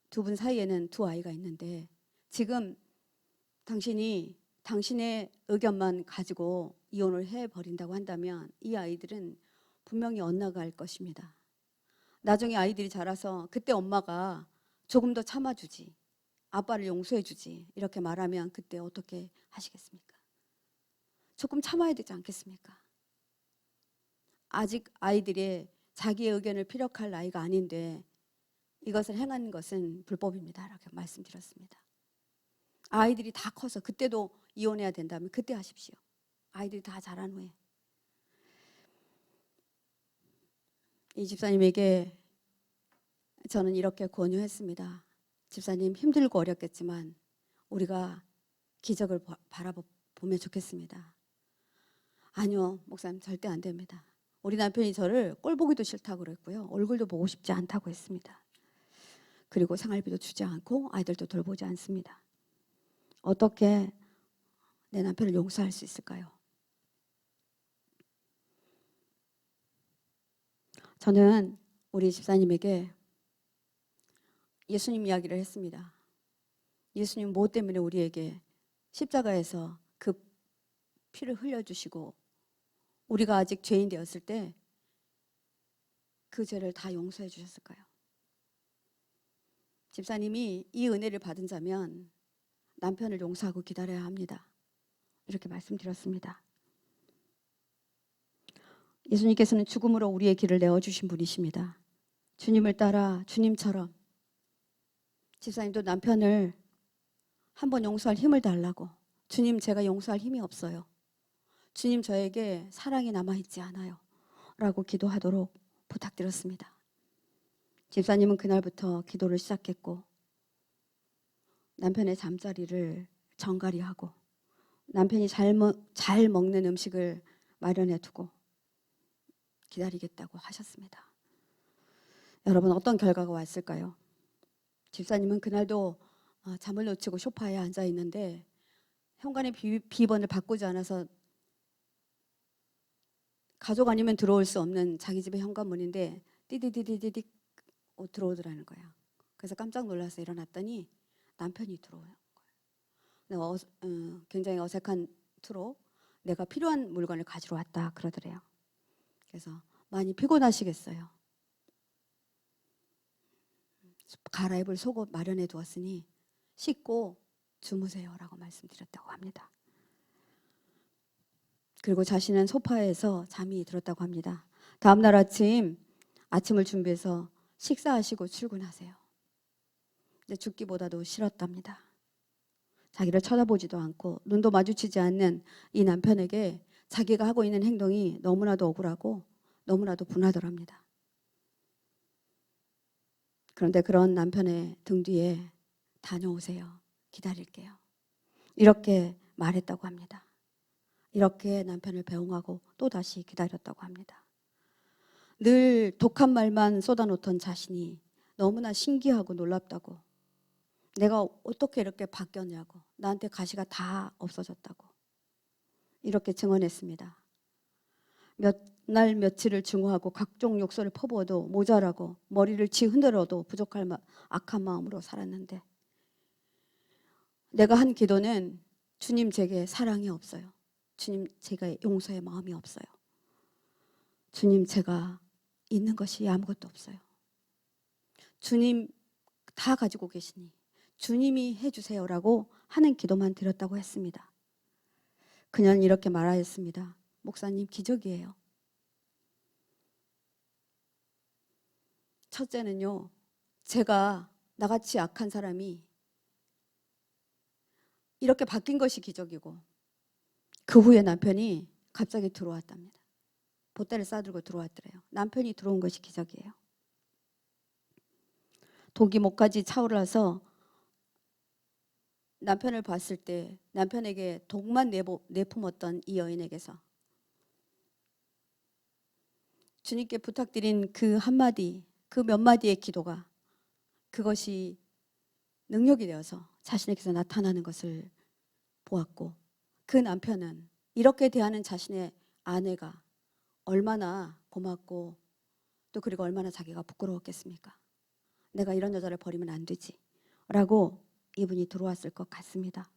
S2: 두 분 사이에는 두 아이가 있는데 지금 당신이 당신의 의견만 가지고 이혼을 해버린다고 한다면 이 아이들은 분명히 엇나갈 것입니다. 나중에 아이들이 자라서 그때 엄마가 조금 더 참아주지, 아빠를 용서해주지 이렇게 말하면 그때 어떻게 하시겠습니까? 조금 참아야 되지 않겠습니까? 아직 아이들의 자기의 의견을 피력할 나이가 아닌데 이것을 행하는 것은 불법입니다. 이렇게 말씀드렸습니다. 아이들이 다 커서 그때도 이혼해야 된다면 그때 하십시오. 아이들이 다 자란 후에. 이 집사님에게 저는 이렇게 권유했습니다. 집사님, 힘들고 어렵겠지만 우리가 기적을 바라보면 좋겠습니다. 아니요, 목사님, 절대 안 됩니다. 우리 남편이 저를 꼴 보기도 싫다고 그랬고요. 얼굴도 보고 싶지 않다고 했습니다. 그리고 생활비도 주지 않고 아이들도 돌보지 않습니다. 어떻게 내 남편을 용서할 수 있을까요? 저는 우리 집사님에게 예수님 이야기를 했습니다. 예수님 뭐 때문에 우리에게 십자가에서 그 피를 흘려주시고 우리가 아직 죄인 되었을 때 그 죄를 다 용서해 주셨을까요? 집사님이 이 은혜를 받은 자면 남편을 용서하고 기다려야 합니다. 이렇게 말씀드렸습니다. 예수님께서는 죽음으로 우리의 길을 내어주신 분이십니다. 주님을 따라 주님처럼 집사님도 남편을 한번 용서할 힘을 달라고. 주님, 제가 용서할 힘이 없어요. 주님, 저에게 사랑이 남아있지 않아요. 라고 기도하도록 부탁드렸습니다. 집사님은 그날부터 기도를 시작했고 남편의 잠자리를 정갈히 하고 남편이 잘 먹는 음식을 마련해 두고 기다리겠다고 하셨습니다. 여러분, 어떤 결과가 왔을까요? 집사님은 그날도 잠을 놓치고 소파에 앉아 있는데 현관의 비번을 바꾸지 않아서 가족 아니면 들어올 수 없는 자기 집의 현관문인데 띠디디디디디 들어오더라는 거야. 그래서 깜짝 놀라서 일어났더니 남편이 들어오는 거예요. 굉장히 어색한 투로 내가 필요한 물건을 가지러 왔다 그러더래요. 그래서 많이 피곤하시겠어요. 갈아입을 속옷 마련해 두었으니 씻고 주무세요라고 말씀드렸다고 합니다. 그리고 자신은 소파에서 잠이 들었다고 합니다. 다음 날 아침을 준비해서 식사하시고 출근하세요. 근데 죽기보다도 싫었답니다. 자기를 쳐다보지도 않고 눈도 마주치지 않는 이 남편에게 자기가 하고 있는 행동이 너무나도 억울하고 너무나도 분하더랍니다. 그런데 그런 남편의 등 뒤에 다녀오세요. 기다릴게요. 이렇게 말했다고 합니다. 이렇게 남편을 배웅하고 또다시 기다렸다고 합니다. 늘 독한 말만 쏟아놓던 자신이 너무나 신기하고 놀랍다고, 내가 어떻게 이렇게 바뀌었냐고, 나한테 가시가 다 없어졌다고 이렇게 증언했습니다. 몇 날 며칠을 증오하고 각종 욕설을 퍼부어도 모자라고 머리를 흔들어도 부족할 악한 마음으로 살았는데 내가 한 기도는 주님 제게 사랑이 없어요. 주님 제가 용서의 마음이 없어요. 주님 제가 있는 것이 아무것도 없어요. 주님 다 가지고 계시니 주님이 해주세요라고 하는 기도만 드렸다고 했습니다. 그녀는 이렇게 말하였습니다. 목사님 기적이에요. 첫째는요, 제가 나같이 약한 사람이 이렇게 바뀐 것이 기적이고 그 후에 남편이 갑자기 들어왔답니다. 보따리를 싸들고 들어왔더래요. 남편이 들어온 것이 기적이에요. 독이 목까지 차오르서 남편을 봤을 때 남편에게 독만 내품었던 이 여인에게서 주님께 부탁드린 그 한마디, 그 몇 마디의 기도가 그것이 능력이 되어서 자신에게서 나타나는 것을 보았고, 그 남편은 이렇게 대하는 자신의 아내가 얼마나 고맙고 또 그리고 얼마나 자기가 부끄러웠겠습니까? 내가 이런 여자를 버리면 안 되지 라고 이분이 들어왔을 것 같습니다.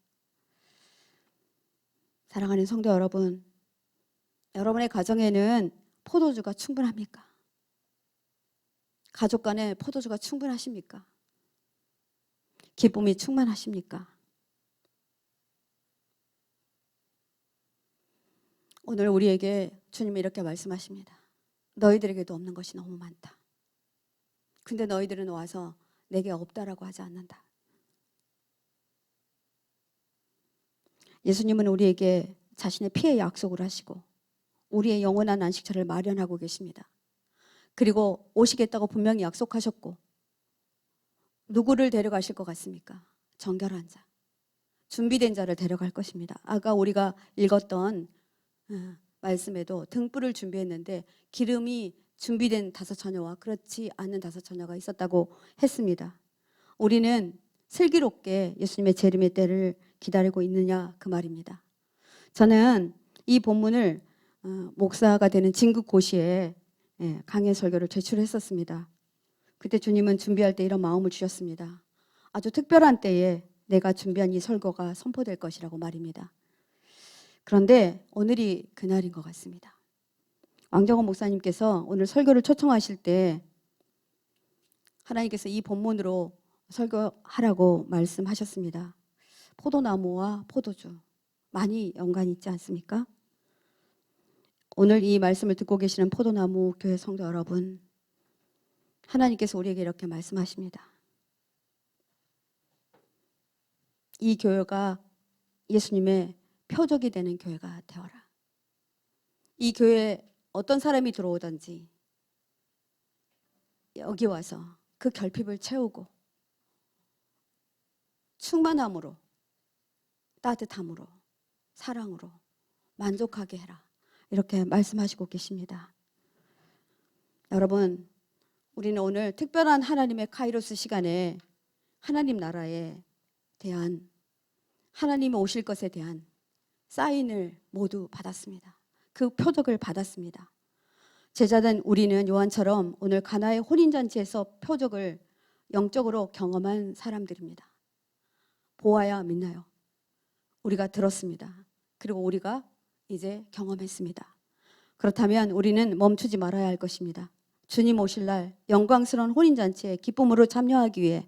S2: 사랑하는 성도 여러분, 여러분의 가정에는 포도주가 충분합니까? 가족 간에 포도주가 충분하십니까? 기쁨이 충만하십니까? 오늘 우리에게 주님이 이렇게 말씀하십니다. 너희들에게도 없는 것이 너무 많다. 근데 너희들은 와서 내게 없다라고 하지 않는다. 예수님은 우리에게 자신의 피의 약속을 하시고 우리의 영원한 안식처를 마련하고 계십니다. 그리고 오시겠다고 분명히 약속하셨고, 누구를 데려가실 것 같습니까? 정결한 자, 준비된 자를 데려갈 것입니다. 아까 우리가 읽었던 말씀에도 등불을 준비했는데 기름이 준비된 5처녀와 그렇지 않은 5처녀가 있었다고 했습니다. 우리는 슬기롭게 예수님의 재림의 때를 기다리고 있느냐 그 말입니다. 저는 이 본문을 목사가 되는 진급고시에 강해 설교를 제출했었습니다. 그때 주님은 준비할 때 이런 마음을 주셨습니다. 아주 특별한 때에 내가 준비한 이 설교가 선포될 것이라고 말입니다. 그런데 오늘이 그날인 것 같습니다. 왕정원 목사님께서 오늘 설교를 초청하실 때 하나님께서 이 본문으로 설교하라고 말씀하셨습니다. 포도나무와 포도주 많이 연관이 있지 않습니까? 오늘 이 말씀을 듣고 계시는 포도나무 교회 성도 여러분, 하나님께서 우리에게 이렇게 말씀하십니다. 이 교회가 예수님의 표적이 되는 교회가 되어라. 이 교회에 어떤 사람이 들어오든지 여기 와서 그 결핍을 채우고 충만함으로, 따뜻함으로, 사랑으로 만족하게 해라. 이렇게 말씀하시고 계십니다. 여러분, 우리는 오늘 특별한 하나님의 카이로스 시간에 하나님 나라에 대한, 하나님이 오실 것에 대한 사인을 모두 받았습니다. 그 표적을 받았습니다. 제자된 우리는 요한처럼 오늘 가나의 혼인잔치에서 표적을 영적으로 경험한 사람들입니다. 보아야 믿나요? 우리가 들었습니다. 그리고 우리가 이제 경험했습니다. 그렇다면 우리는 멈추지 말아야 할 것입니다. 주님 오실 날 영광스러운 혼인잔치에 기쁨으로 참여하기 위해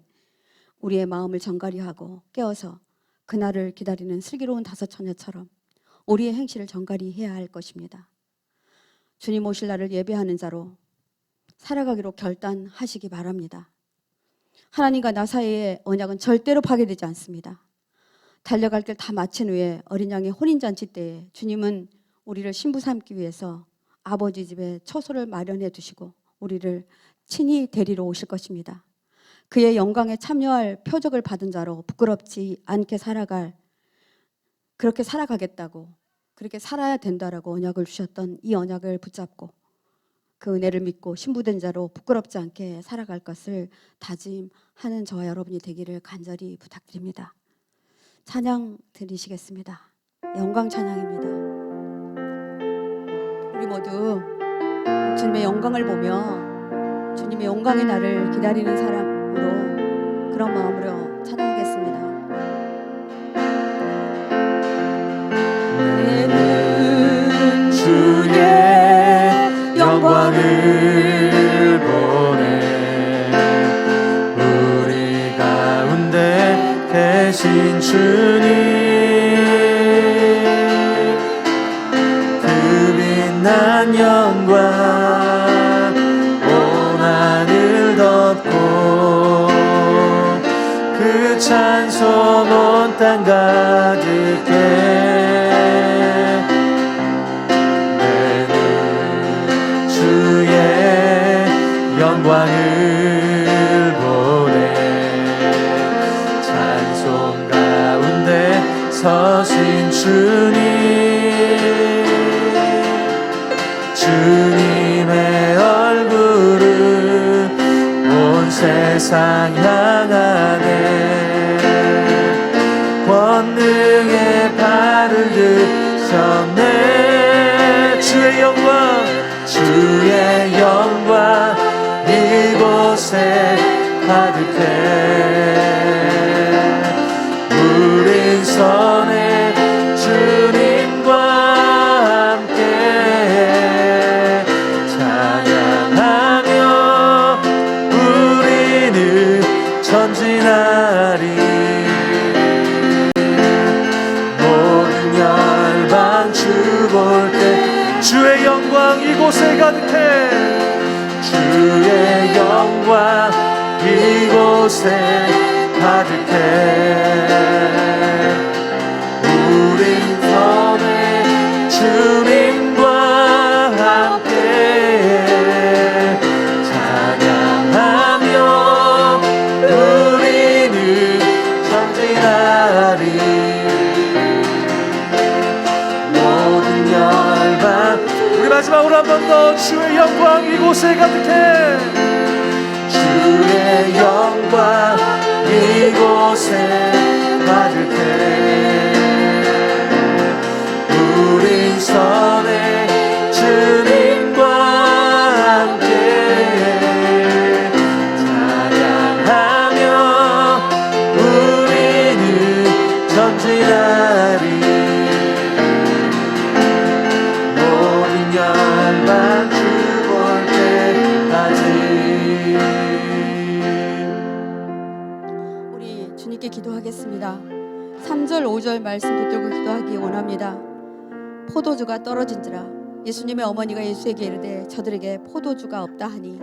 S2: 우리의 마음을 정갈이하고 깨어서 그날을 기다리는 슬기로운 5처녀처럼 우리의 행실을 정갈이 해야 할 것입니다. 주님 오실 날을 예배하는 자로 살아가기로 결단하시기 바랍니다. 하나님과 나 사이의 언약은 절대로 파괴되지 않습니다. 달려갈 길 다 마친 후에 어린 양의 혼인잔치 때에 주님은 우리를 신부 삼기 위해서 아버지 집에 처소를 마련해 두시고 우리를 친히 데리러 오실 것입니다. 그의 영광에 참여할 표적을 받은 자로 부끄럽지 않게 살아갈, 그렇게 살아가겠다고, 그렇게 살아야 된다라고 언약을 주셨던 이 언약을 붙잡고 그 은혜를 믿고 신부된 자로 부끄럽지 않게 살아갈 것을 다짐하는 저와 여러분이 되기를 간절히 부탁드립니다. 찬양 드리시겠습니다. 영광 찬양입니다. 우리 모두 주님의 영광을 보며 주님의 영광의 날을 기다리는 사람으로, 그런 마음으로 찬양하겠습니다.
S1: 영광을 보내 우리 가운데 계신 주님 그 빛난 영광 온 하늘 덮고 그 찬송 온 땅 가득해 내 눈 주의 영광을 보내 찬송 가운데 서신 주님의 얼굴은 온 세상 향하네 권능의 발을 드셨네 주의 영광 이곳에 가득해 우린 선해 주님과 함께 찬양하며 우리는 전진하리 모든 열방 주 볼 때 주의 영광 이곳에 가득해 주의 영광 이곳에 가득해 우린 선해 주님과 함께 찬양하며 우리는 전진하리 모든 열방 우리 마지막으로 한 번 더 주의 영광 이곳에 가득해 주의 영광 이곳에 가득해 우린 선해 주님과 함께 찬양하며 우리는 전진하리 모든 열방 주 볼 때까지
S2: 우리 주님께 기도하겠습니다. 3절 5절 말씀 붙들고 기도하기 원합니다. 포도주가 떨어진지라 예수님의 어머니가 예수에게 이르되 저들에게 포도주가 없다 하니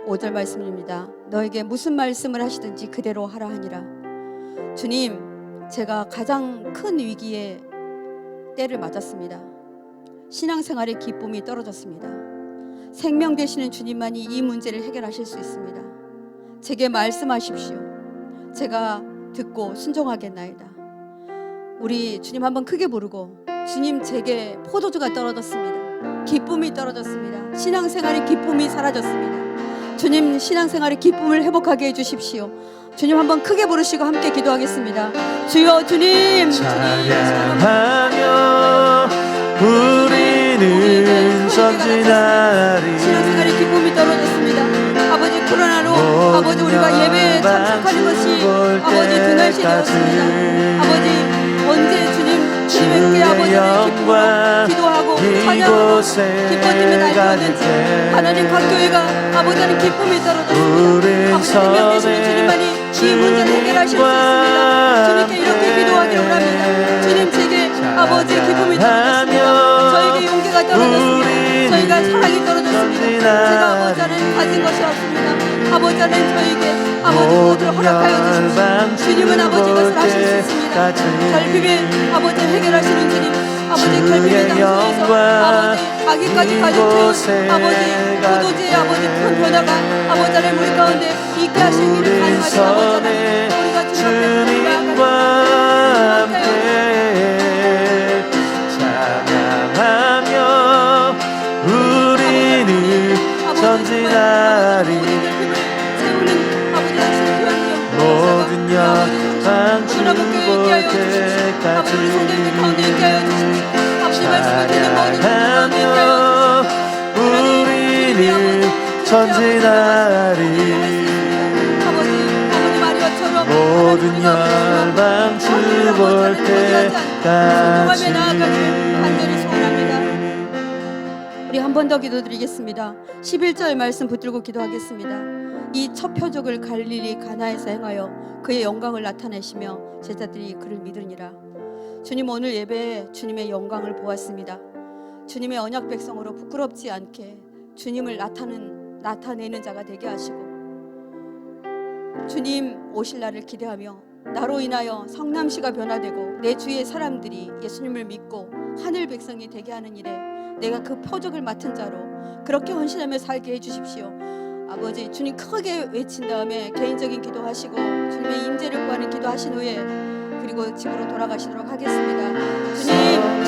S2: 5절 말씀입니다. 너에게 무슨 말씀을 하시든지 그대로 하라 하니라. 주님, 제가 가장 큰 위기에 때를 맞았습니다. 신앙생활의 기쁨이 떨어졌습니다. 생명 되시는 주님만이 이 문제를 해결하실 수 있습니다. 제게 말씀하십시오. 제가 듣고 순종하겠나이다. 우리 주님 한번 크게 부르고 주님 제게 포도주가 떨어졌습니다. 기쁨이 떨어졌습니다. 신앙생활의 기쁨이 사라졌습니다. 주님 신앙생활의 기쁨을 회복하게 해주십시오. 주님 한번 크게 부르시고 함께 기도하겠습니다. 주여 주님
S1: 찬양하며 우리는 전진하리
S2: 신앙생활의 기쁨이 떨어졌습니다. 아버지 코로나로 아버지 우리가 예배에 참석하는 것이 아버지 등한시 되었습니다. 아버지 언제 주님께 아버지의 기쁨으로 기도하고 찬양하고 기뻐짐에 날렸는지 하나님 각 교회가 아버지는 기쁨이 떨어졌습니다. 아버지 생명 되시는 주님만이 이 문제를 해결하실 수 있습니다. 주님께 이렇게 기도하기를 원합니다. 주님 제게 아버지의 기쁨이 떨어졌습니다. 저에게 용기가 떨어졌습니다. 저희가 사랑이 떨어졌습니다. 제가 아버지는 가진 것이 없습니다. 아버지는 저에게 아버지 모두 허락하여 주십시오. 주님은 아버지 것을 하실 수 있습니다. 결핍의 아버지 해결하시는 주님, 아버지 결핍의 장소에서 아버지 아기까지 가져온 아버지 포도주의 아버지 큰 변화가 아버지를 우리 가운데 있게 하시기를 가능하신 아버지는 우리가 주님과 함께
S1: 찬양하며 우리는 전진하리 모든 영광 주볼 때까지 찬양하며 우리는 전진하리 모든 열방 주볼 때까지
S2: 우리 한 한 번 더 기도드리겠습니다. 11절 말씀 붙들고 기도하겠습니다. 이 첫 표적을 갈릴리 가나에서 행하여 그의 영광을 나타내시며 제자들이 그를 믿으니라. 주님, 오늘 예배에 주님의 영광을 보았습니다. 주님의 언약 백성으로 부끄럽지 않게 주님을 나타내는 자가 되게 하시고, 주님 오실 날을 기대하며 나로 인하여 성남시가 변화되고 내 주위의 사람들이 예수님을 믿고 하늘 백성이 되게 하는 일에 내가 그 표적을 맡은 자로 그렇게 헌신하며 살게 해주십시오. 아버지, 주님 크게 외친 다음에 개인적인 기도하시고 주님의 임재를 구하는 기도하신 후에 그리고 집으로 돌아가시도록 하겠습니다. 주님